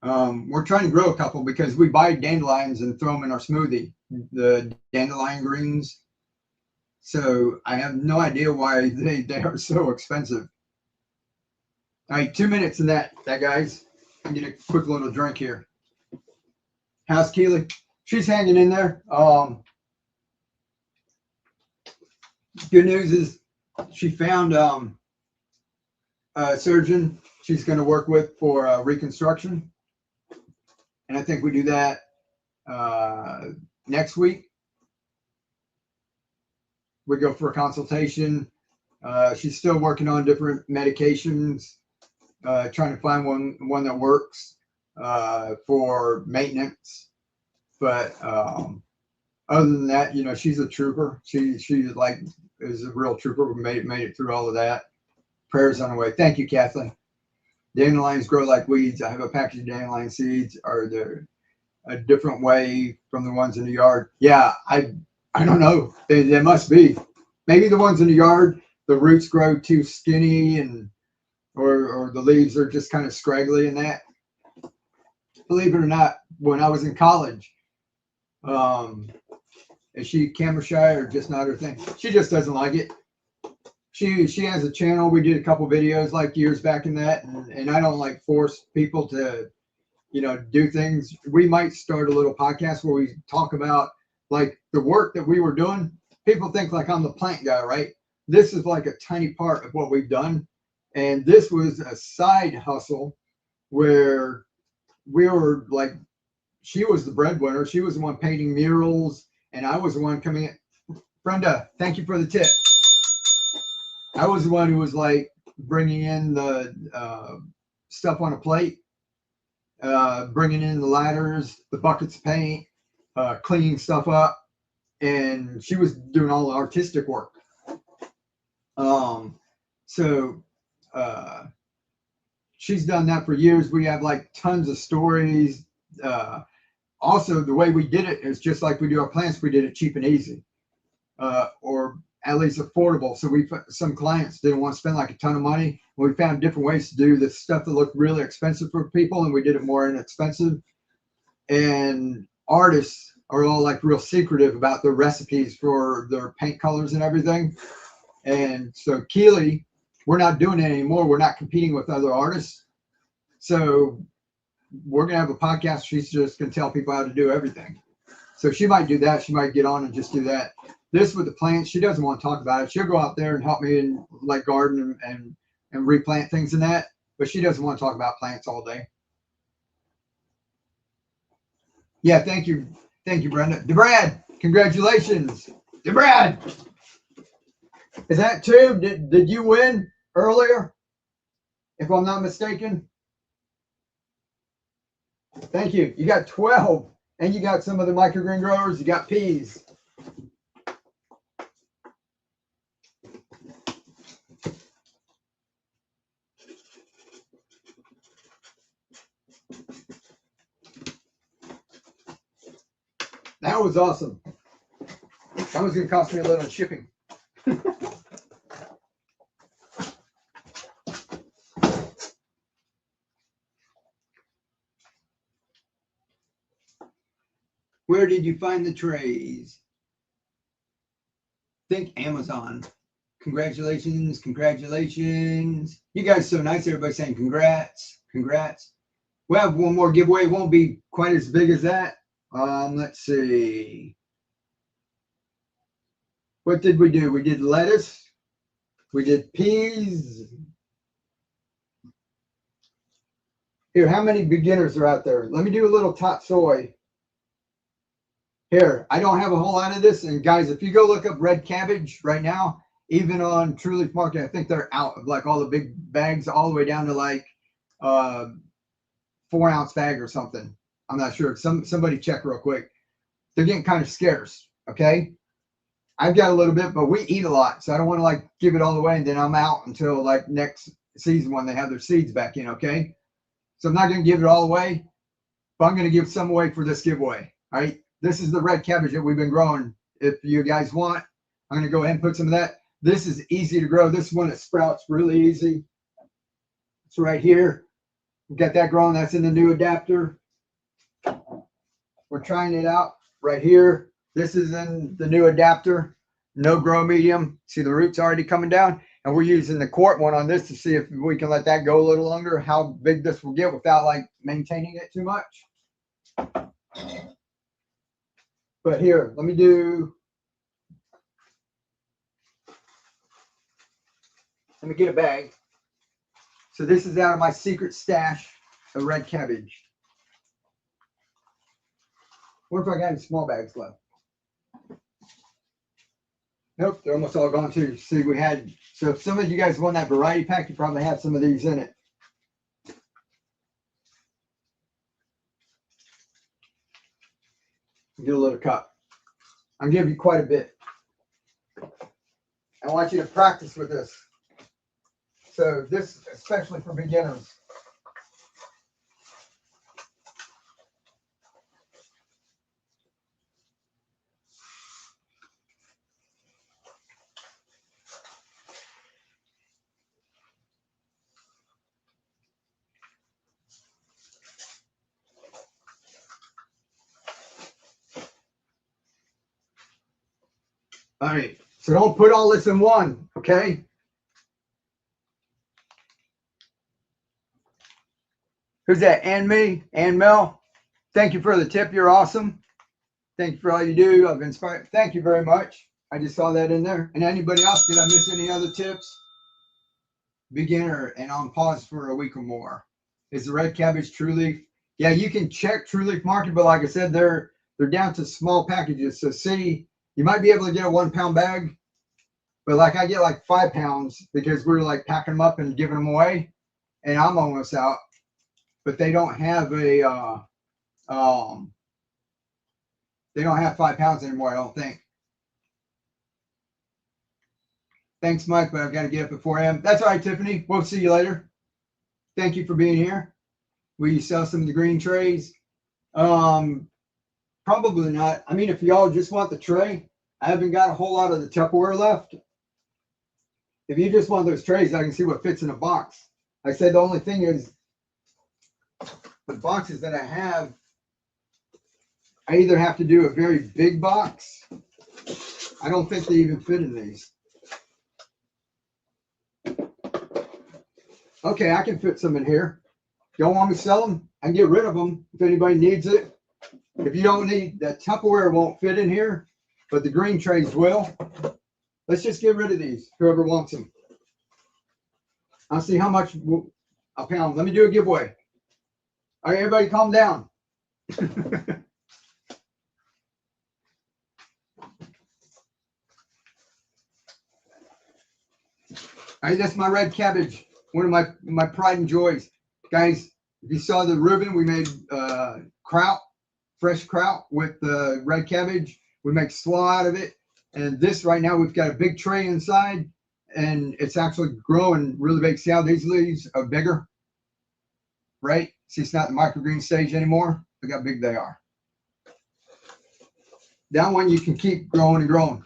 we're trying to grow a couple because we buy dandelions and throw them in our smoothie, the dandelion greens. So I have no idea why they are so expensive. All right, 2 minutes in that guys. I get a quick little drink here. How's Keely? She's hanging in there. Good news is she found a surgeon she's going to work with for reconstruction. And I think we do that next week. We go for a consultation. She's still working on different medications, trying to find one that works for maintenance. But other than that, you know, she's a trooper. She like is a real trooper. Made it through all of that. Prayers on the way. Thank you, Kathleen. Dandelions grow like weeds. I have a package of dandelion seeds. Are there a different way from the ones in the yard? Yeah, I don't know. They must be. Maybe the ones in the yard, the roots grow too skinny, and or the leaves are just kind of scraggly and that. Believe it or not, when I was in college, is she camera shy or just not her thing? She just doesn't like it. She has a channel. We did a couple videos like years back in that, and I don't like force people to, you know, do things. We might start a little podcast where we talk about like the work that we were doing. People think like I'm the plant guy, right? This is like a tiny part of what we've done. And this was a side hustle where we were like, she was the breadwinner. She was the one painting murals, and I was the one coming in. Brenda, thank you for the tip. I was the one who was like bringing in the stuff on a plate, bringing in the ladders, the buckets of paint, cleaning stuff up, and she was doing all the artistic work. So she's done that for years. We have like tons of stories. Also, the way we did it is just like we do our plants. We did it cheap and easy, or at least affordable. So some clients didn't want to spend like a ton of money. We found different ways to do the stuff that looked really expensive for people, and we did it more inexpensive. And artists are all like real secretive about their recipes for their paint colors and everything. And so Keely, we're not doing it anymore. We're not competing with other artists. So we're going to have a podcast. She's just going to tell people how to do everything. So she might do that. She might get on and just do that. This with the plants, she doesn't want to talk about it. She'll go out there and help me in like garden and replant things and that, but she doesn't want to talk about plants all day. Yeah, thank you, Brenda. DeBrad, congratulations, DeBrad. Is that two? Did you win earlier? If I'm not mistaken. Thank you. You got 12, and you got some of the microgreen growers. You got peas. That was awesome. That was going to cost me a little in shipping. Where did you find the trays? Think Amazon. Congratulations, congratulations. You guys are so nice. Everybody's saying congrats, congrats. We'll have one more giveaway. It won't be quite as big as that. Let's see. What did we do? We did lettuce. We did peas. Here, how many beginners are out there? Let me do a little top soy. Here, I don't have a whole lot of this. And guys, if you go look up red cabbage right now, even on True Leaf Market, I think they're out of like all the big bags all the way down to like 4-ounce bag or something. I'm not sure. Somebody check real quick. They're getting kind of scarce. Okay. I've got a little bit, but we eat a lot. So I don't want to like give it all away and then I'm out until like next season when they have their seeds back in. Okay. So I'm not going to give it all away, but I'm going to give some away for this giveaway. All right. This is the red cabbage that we've been growing. If you guys want, I'm going to go ahead and put some of that. This is easy to grow. This one that sprouts really easy. It's right here. We've got that growing. That's in the new adapter. We're trying it out right here. This is in the new adapter. No grow medium. See the roots already coming down. And we're using the quart one on this to see if we can let that go a little longer, how big this will get without like maintaining it too much. But here, let me get a bag. So this is out of my secret stash of red cabbage. What if I got any small bags left? Nope, they're almost all gone too. See, so if some of you guys won that variety pack, you probably have some of these in it. do a little cut. I'll give you quite a bit. I want you to practice with this. So this, especially for beginners. All right, so don't put all this in one, okay? Who's that? And me? And Mel? Thank you for the tip. You're awesome. Thank you for all you do. I've inspired. Thank you very much. I just saw that in there. And anybody else, did I miss any other tips? Beginner and on pause for a week or more. Is the red cabbage True Leaf? Yeah, you can check True Leaf Market, but like I said, they're down to small packages. So see, you might be able to get a 1 pound bag, but like I get like 5 pounds because we're like packing them up and giving them away, and I'm almost out. But they don't have a they don't have 5 pounds anymore, I don't think. Thanks, Mike, but I've got to get up at 4 a.m. That's all right, Tiffany. We'll see you later. Thank you for being here. Will you sell some of the green trays? Probably not. I mean, if y'all just want the tray, I haven't got a whole lot of the Tupperware left. If you just want those trays, I can see what fits in a box. Like I said, the only thing is the boxes that I have, I either have to do a very big box. I don't think they even fit in these. Okay, I can fit some in here. Don't want me to sell them? I can get rid of them if anybody needs it. If you don't need, the Tupperware won't fit in here, but the green trays will. Let's just get rid of these, whoever wants them. I'll see how much a pound. Let me do a giveaway. All right, everybody calm down. All right, that's my red cabbage. One of my pride and joys. Guys, if you saw the ribbon, we made kraut, fresh kraut with the red cabbage. We make slaw out of it. And this right now, we've got a big tray inside, and it's actually growing really big. See how these leaves are bigger? Right? See, it's not the microgreen stage anymore. Look how big they are. That one you can keep growing and growing.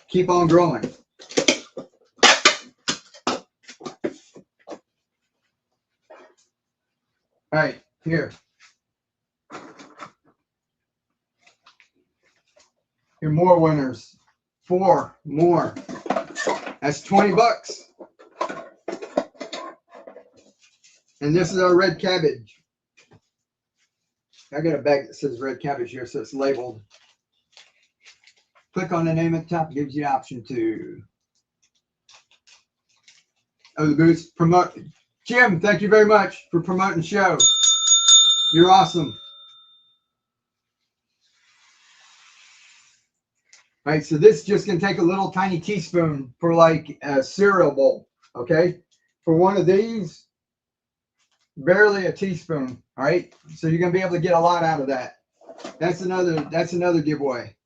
Keep on growing. All right, here. Here, more winners. 4 more. That's 20 bucks. And this is our red cabbage. I got a bag that says red cabbage here, so it's labeled. Click on the name at the top, it gives you the option to. Oh, the booths promote. Jim, thank you very much for promoting the show. You're awesome. All right, so this just can take a little tiny teaspoon for like a cereal bowl, okay? For one of these, barely a teaspoon, all right? So you're gonna be able to get a lot out of that. That's another giveaway.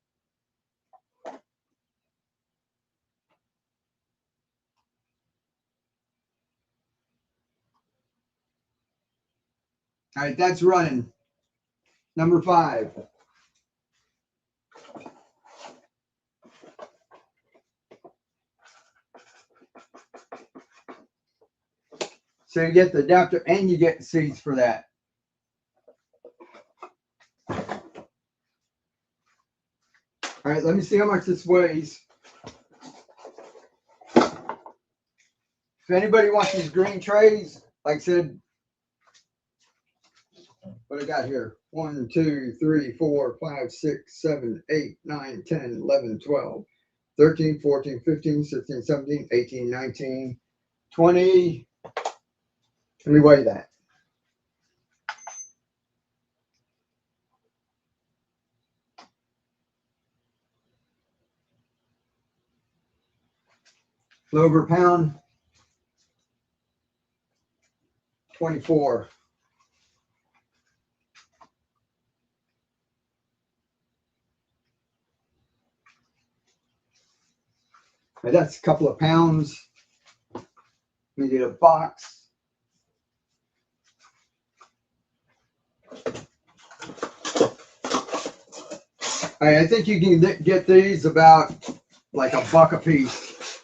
All right, that's running. Number 5. So you get the adapter and you get the seeds for that. All right, let me see how much this weighs. If anybody wants these green trays, like I said, what I got here? 1, 2, 3, 4, 5, 6, 7, 8, 9, 10, 11, 12, 13, 14, 15, 16, 17, 18, 19, 20. Let me weigh that. Over a pound. 24. And that's a couple of pounds. Let me get a box. All right, I think you can get these about like $1 a piece.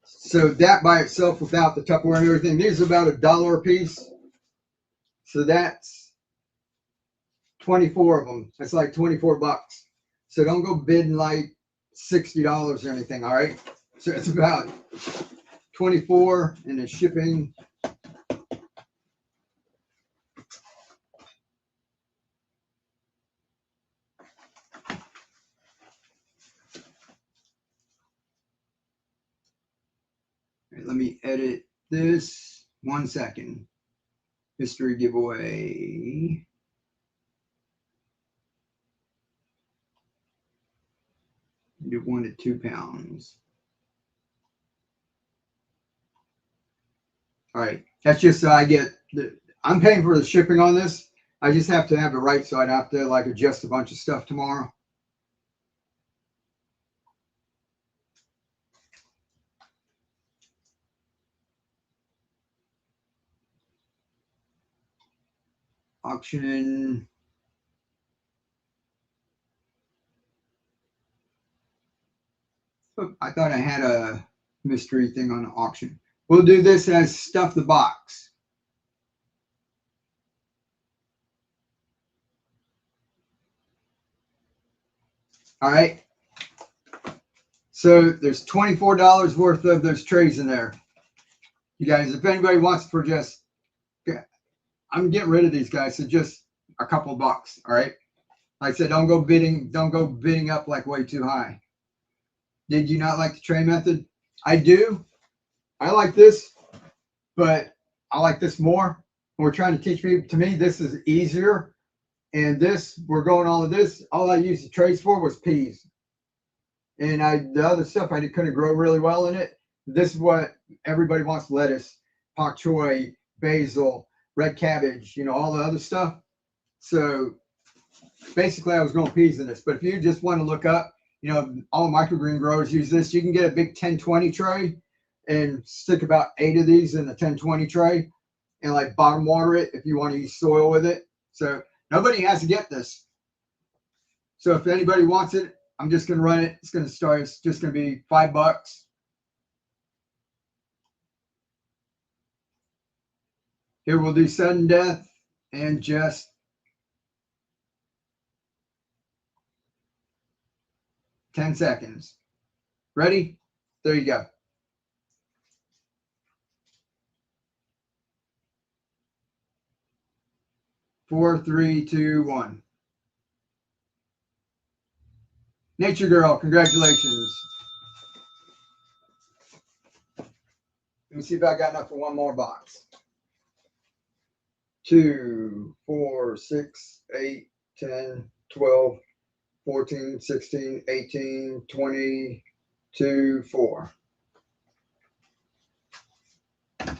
So that by itself, without the Tupperware and everything, these are about $1 a piece. So that's 24 of them. That's like 24 bucks. So don't go bidding like $60 or anything. All right. So it's about 24 and the shipping. Right, let me edit this 1 second. History giveaway. Do 1 to 2 pounds. All right. That's just so I get I'm paying for the shipping on this. I just have to have it right so I'd have to like adjust a bunch of stuff tomorrow. Auction. Oh, I thought I had a mystery thing on the auction. We'll do this as stuff the box. All right. So there's $24 worth of those trays in there. You guys, if anybody wants for just, I'm getting rid of these guys, so just a couple bucks. All right. Like I said, don't go bidding up like way too high. Did you not like the tray method? I do. I like this, but I like this more. We're trying to teach people. To me, this is easier. And this, we're going all of this. All I used the trays for was peas. And the other stuff I couldn't grow really well in it. This is what everybody wants: lettuce, pak choy, basil, red cabbage, all the other stuff. So basically I was growing peas in this. But if you just want to look up, all microgreen growers use this. You can get a big 10-20 tray and stick about 8 of these in the 10-20 tray and like bottom water it if you want to use soil with it. So nobody has to get this. So if anybody wants it, I'm just going to run it. It's just going to be $5. Here we'll do sudden death and just 10 seconds. Ready? There you go. 4, 3, 2, 1. Nature Girl, congratulations. Let me see if I got enough for one more box. 2, 4, 6, 8, 10, 12, 14, 16, 18, 20, 2, 4. All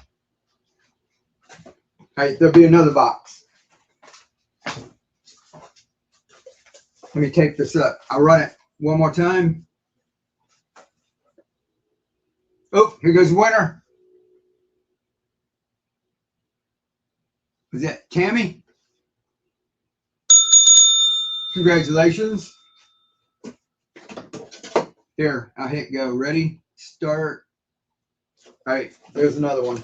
right, there'll be another box. Let me take this up. I'll run it one more time. Oh, here goes the winner. Is that Tammy? Congratulations. Here, I'll hit go. Ready? Start. All right, there's another one.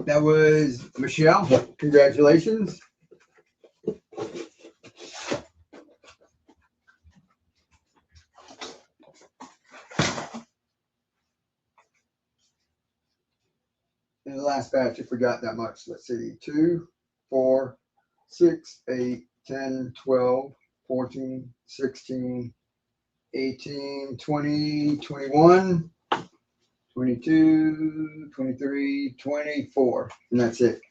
That was Michelle. Congratulations. And the last batch, I forgot that much. Let's see, 2, 4, 6, 8, 10, 12, 14, 16, 18, 20, 21, 22, 23, 24. And that's it.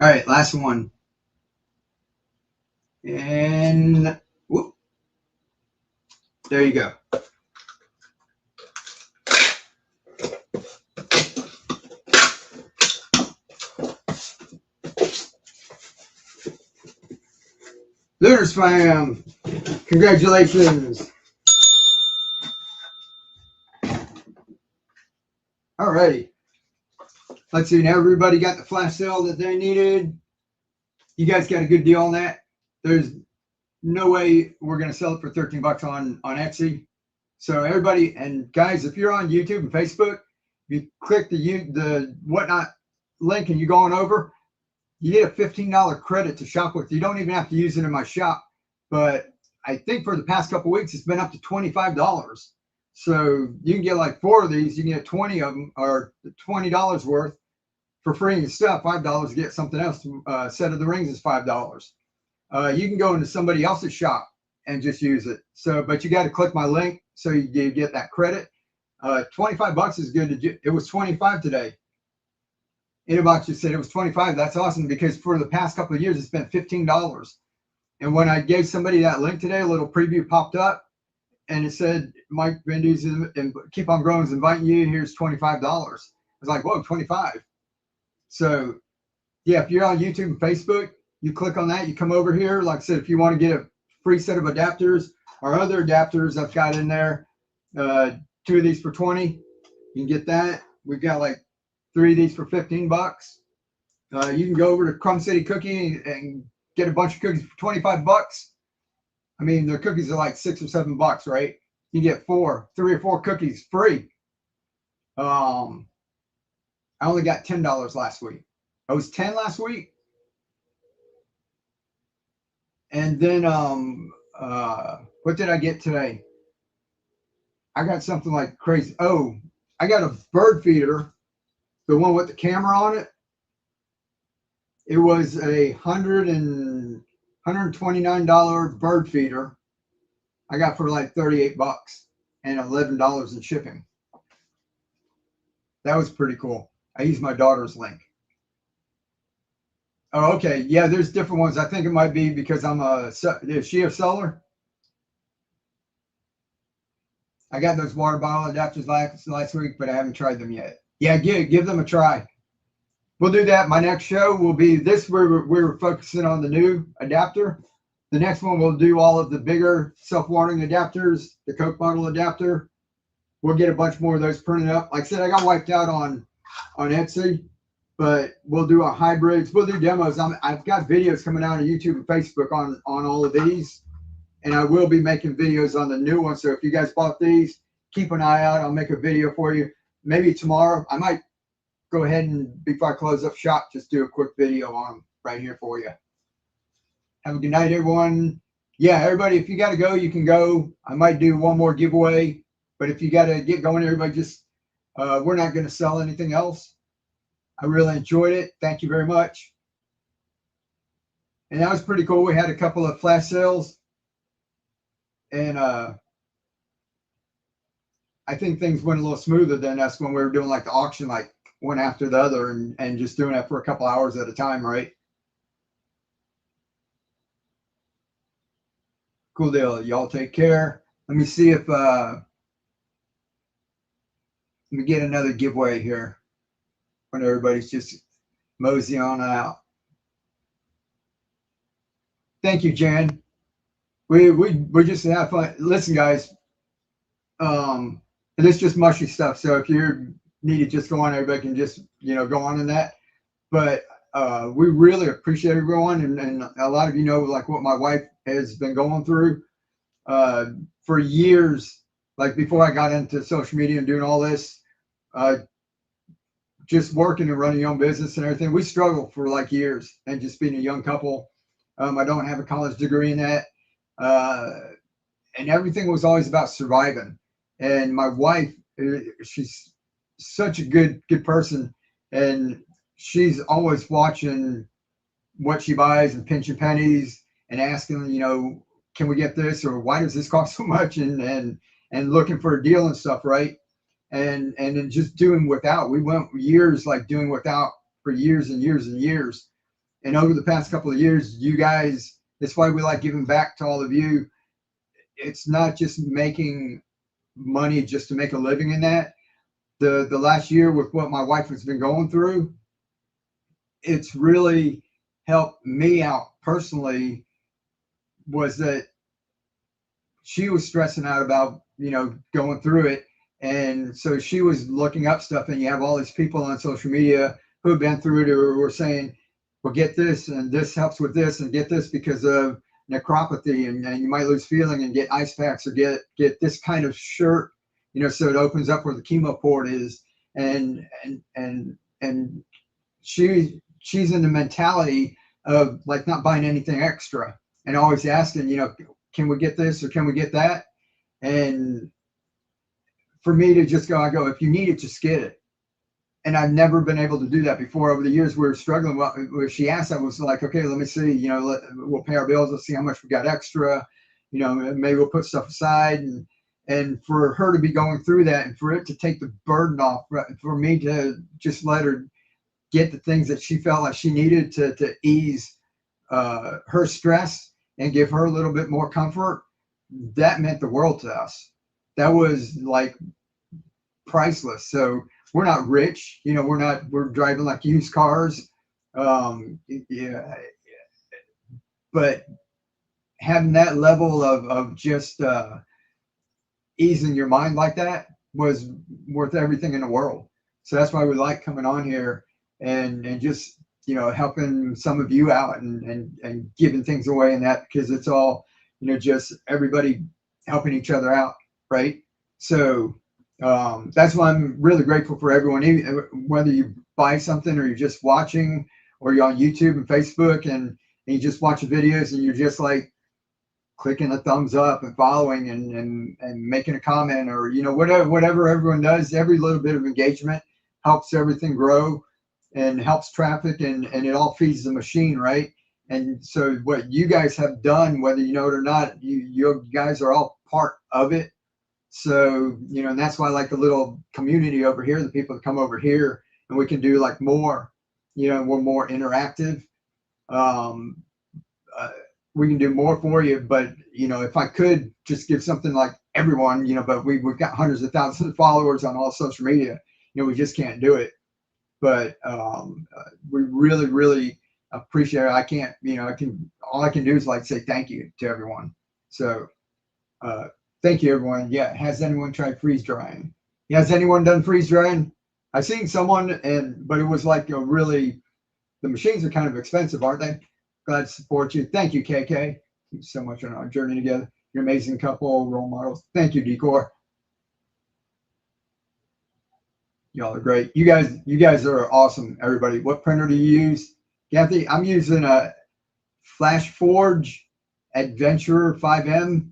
All right, last one. And whoop, there you go. Lunars fam, congratulations. All righty. Let's see, now everybody got the flash sale that they needed. You guys got a good deal on that. There's no way we're going to sell it for 13 bucks on Etsy. So everybody, and guys, if you're on YouTube and Facebook, you click the whatnot link and you're going over, you get a $15 credit to shop with. You don't even have to use it in my shop. But I think for the past couple of weeks, it's been up to $25. So you can get like 4 of these. You can get 20 of them, or $20 worth for free and stuff. $5 to get something else. Set of the rings is $5. You can go into somebody else's shop and just use it. So, but you got to click my link so you get that credit. 25 bucks is good. It was 25 today. Inbox just said it was 25. That's awesome, because for the past couple of years, it's been $15. And when I gave somebody that link today, a little preview popped up and it said, Mike Vendies and Keep On Growing is inviting you. Here's $25. I was like, whoa, 25. So yeah, if you're on YouTube and Facebook, you click on that, you come over here. Like I said, if you want to get a free set of adapters or other adapters I've got in there, 2 of these for 20, you can get that. We've got like 3 of these for 15 bucks. You can go over to Crumb City Cookie and get a bunch of cookies for 25 bucks. I mean, their cookies are like 6 or 7 bucks, right? You get 3 or 4 cookies free. I only got $10 last week. I was 10 last week. And then what did I get today? I got something like crazy. Oh, I got a bird feeder, the one with the camera on it. It was a $129 bird feeder. I got for like 38 bucks and $11 in shipping. That was pretty cool. I used my daughter's link. Oh, okay. Yeah, there's different ones. I think it might be because is she a seller? I got those water bottle adapters last week, but I haven't tried them yet. Yeah, give them a try. We'll do that. My next show will be this, where we're focusing on the new adapter. The next one, we'll do all of the bigger self-watering adapters, the Coke bottle adapter. We'll get a bunch more of those printed up. Like I said, I got wiped out on Etsy, but we'll do our hybrids. We'll do demos. I've got videos coming out on YouTube and Facebook on all of these, and I will be making videos on the new ones. So if you guys bought these, keep an eye out. I'll make a video for you. Maybe tomorrow. I might go ahead and, before I close up shop, just do a quick video on them right here for you. Have a good night, everyone. Yeah, everybody, if you got to go, you can go. I might do one more giveaway, but if you got to get going, everybody, just we're not going to sell anything else. I really enjoyed it. Thank you very much. And that was pretty cool. We had a couple of flash sales, and I think things went a little smoother than us when we were doing like the auction, like one after the other, and just doing it for a couple hours at a time, right? Cool deal. Y'all take care. Let me see if let me get another giveaway here when everybody's just mosey on out. Thank you, Jan. We're just have fun. Listen, guys, and it's just mushy stuff. So if you need to just go on, everybody can just go on in that. But we really appreciate everyone, and a lot of you know like what my wife has been going through for years. Like before I got into social media and doing all this, just working and running your own business and everything, we struggled for like years, and just being a young couple. I don't have a college degree in that, and everything was always about surviving. And my wife, she's such a good person, and she's always watching what she buys and pinching pennies and asking, can we get this, or why does this cost so much, and looking for a deal and stuff, right? And then just doing without. We went years like doing without for years and years and years. And over the past couple of years, you guys, that's why we like giving back to all of you. It's not just making money just to make a living in that. The last year with what my wife has been going through, it's really helped me out personally. Was that she was stressing out about, you know, going through it. And so she was looking up stuff, and you have all these people on social media who have been through it who were saying, well, get this, and this helps with this, and get this because of necropathy, and you might lose feeling, and get ice packs, or get this kind of shirt, you know, so it opens up where the chemo port is. And she's in the mentality of like not buying anything extra and always asking, you know, can we get this or can we get that? And for me to just go, I go, if you need it, just get it. And I've never been able to do that before. Over the years, we were struggling. When she asked, I was like, okay, let me see, you know, we'll pay our bills. Let's see how much we got extra. You know, maybe we'll put stuff aside. And for her to be going through that, and for it to take the burden off, for me to just let her get the things that she felt like she needed to ease her stress and give her a little bit more comfort, that meant the world to us. That was like priceless. So we're not rich, you know, we're driving like used cars. Yeah, but having that level of just easing your mind like that was worth everything in the world. So that's why we like coming on here and just, you know, helping some of you out and giving things away and that, because it's all, you know, just everybody helping each other out, right? So that's why I'm really grateful for everyone, whether you buy something or you're just watching, or you're on YouTube and Facebook and you just watch the videos and you're just like clicking a thumbs up and following and making a comment, or, you know, whatever everyone does. Every little bit of engagement helps everything grow and helps traffic, and it all feeds the machine, right? And so what you guys have done, whether you know it or not, you guys are all part of it. So, you know, and that's why I like the little community over here, the people that come over here, and we can do like more, you know, we're more interactive. Um, we can do more for you, but, you know, if I could just give something like everyone, you know, but we've got hundreds of thousands of followers on all social media, you know, we just can't do it. But we really, really appreciate it. I can't, you know, all I can do is like say thank you to everyone. So thank you, everyone. Yeah. Has anyone tried freeze drying? Yeah, has anyone done freeze drying? I've seen someone, but it was like a really, the machines are kind of expensive, aren't they? Glad to support you. Thank you, KK. Thank you so much on our journey together. You're an amazing couple, role models. Thank you, Decor. Y'all are great. You guys are awesome, everybody. What printer do you use? Kathy, I'm using a Flash Forge Adventurer 5M,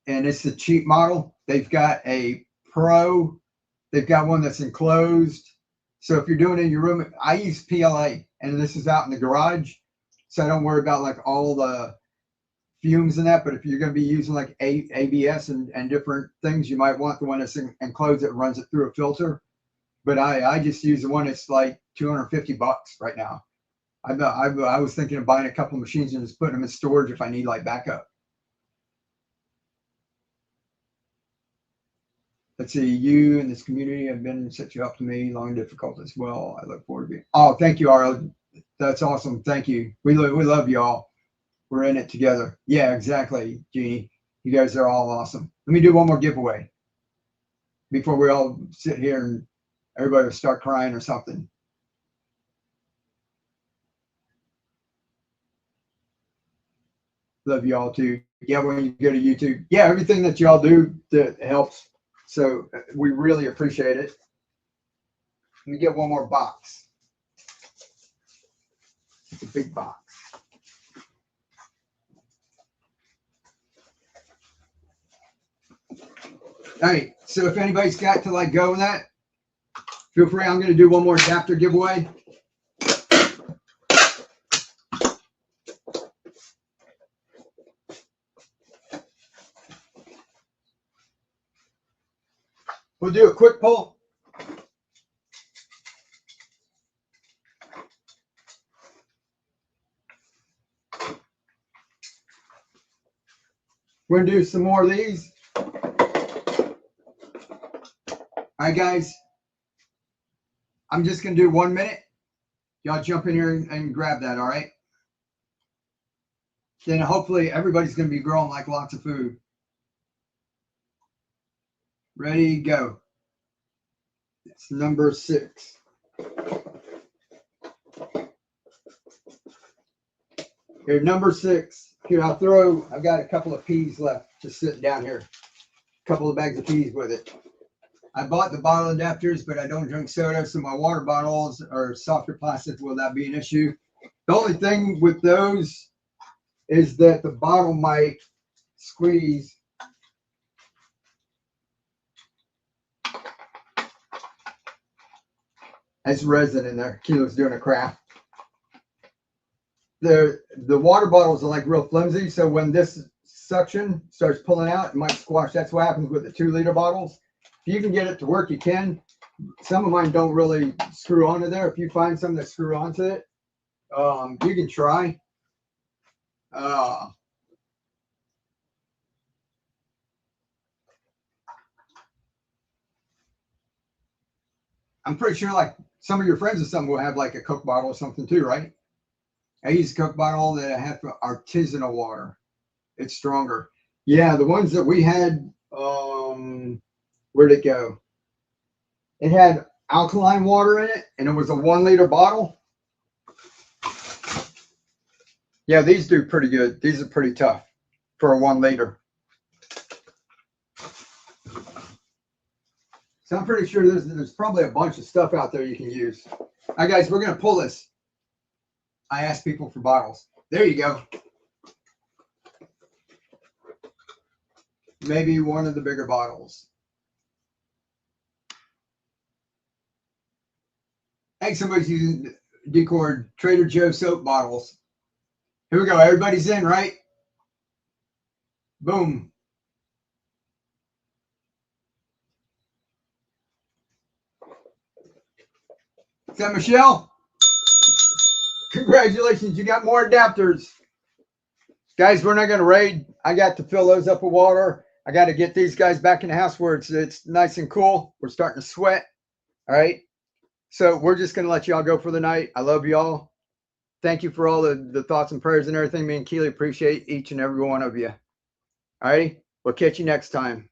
and it's the cheap model. They've got a Pro. They've got one that's enclosed. So if you're doing it in your room, I use PLA, and this is out in the garage, so I don't worry about like all the fumes and that. But if you're going to be using like ABS and different things, you might want the one that's enclosed that runs it through a filter. But I just use the one that's like $250 right now. I was thinking of buying a couple of machines and just putting them in storage if I need like backup. Let's see, you and this community have been such a help to me, long and difficult as well. I look forward to being. Oh, thank you, Arlo. That's awesome. Thank you. We love you all. We're in it together. Yeah, exactly, Jeannie. You guys are all awesome. Let me do one more giveaway before we all sit here and everybody will start crying or something. Love you all too. Yeah, when you go to YouTube. Yeah, everything that y'all do that helps. So we really appreciate it. Let me get one more box. It's a big box. All right, so if anybody's got to like go with that, feel free. I'm going to do one more adapter giveaway. We'll do a quick poll. We're gonna do some more of these. All right, guys. I'm just gonna do 1 minute. Y'all jump in here and grab that, all right? Then hopefully everybody's gonna be growing like lots of food. Ready, go. It's number 6. Here, number 6. Here, I've got a couple of peas left just sitting down here. A couple of bags of peas with it. I bought the bottle adapters, but I don't drink soda, so my water bottles are softer plastic. Will that be an issue? The only thing with those is that the bottle might squeeze. There's resin in there. Kilo's doing a craft. The water bottles are like real flimsy, so when this suction starts pulling out, it might squash. That's what happens with the 2-liter bottles. If you can get it to work, you can. Some of mine don't really screw onto there. If you find some that screw onto it, you can try. I'm pretty sure like some of your friends or something will have like a Coke bottle or something too, right? I use a Coke bottle that I have for artisanal water. It's stronger. Yeah, the ones that we had, where'd it go? It had alkaline water in it, and it was a 1-liter bottle. Yeah, these do pretty good. These are pretty tough for a 1-liter. So I'm pretty sure there's probably a bunch of stuff out there you can use. All right, guys, we're going to pull this. I asked people for bottles. There you go. Maybe one of the bigger bottles. I think somebody's using Decord Trader Joe soap bottles. Here we go. Everybody's in, right? Boom. Is that Michelle? Congratulations, you got more adapters. Guys, we're not going to raid. I got to fill those up with water. I got to get these guys back in the house where it's nice and cool. We're starting to sweat. All right. So we're just going to let y'all go for the night. I love y'all. Thank you for all the thoughts and prayers and everything. Me and Keely appreciate each and every one of you. All righty. We'll catch you next time.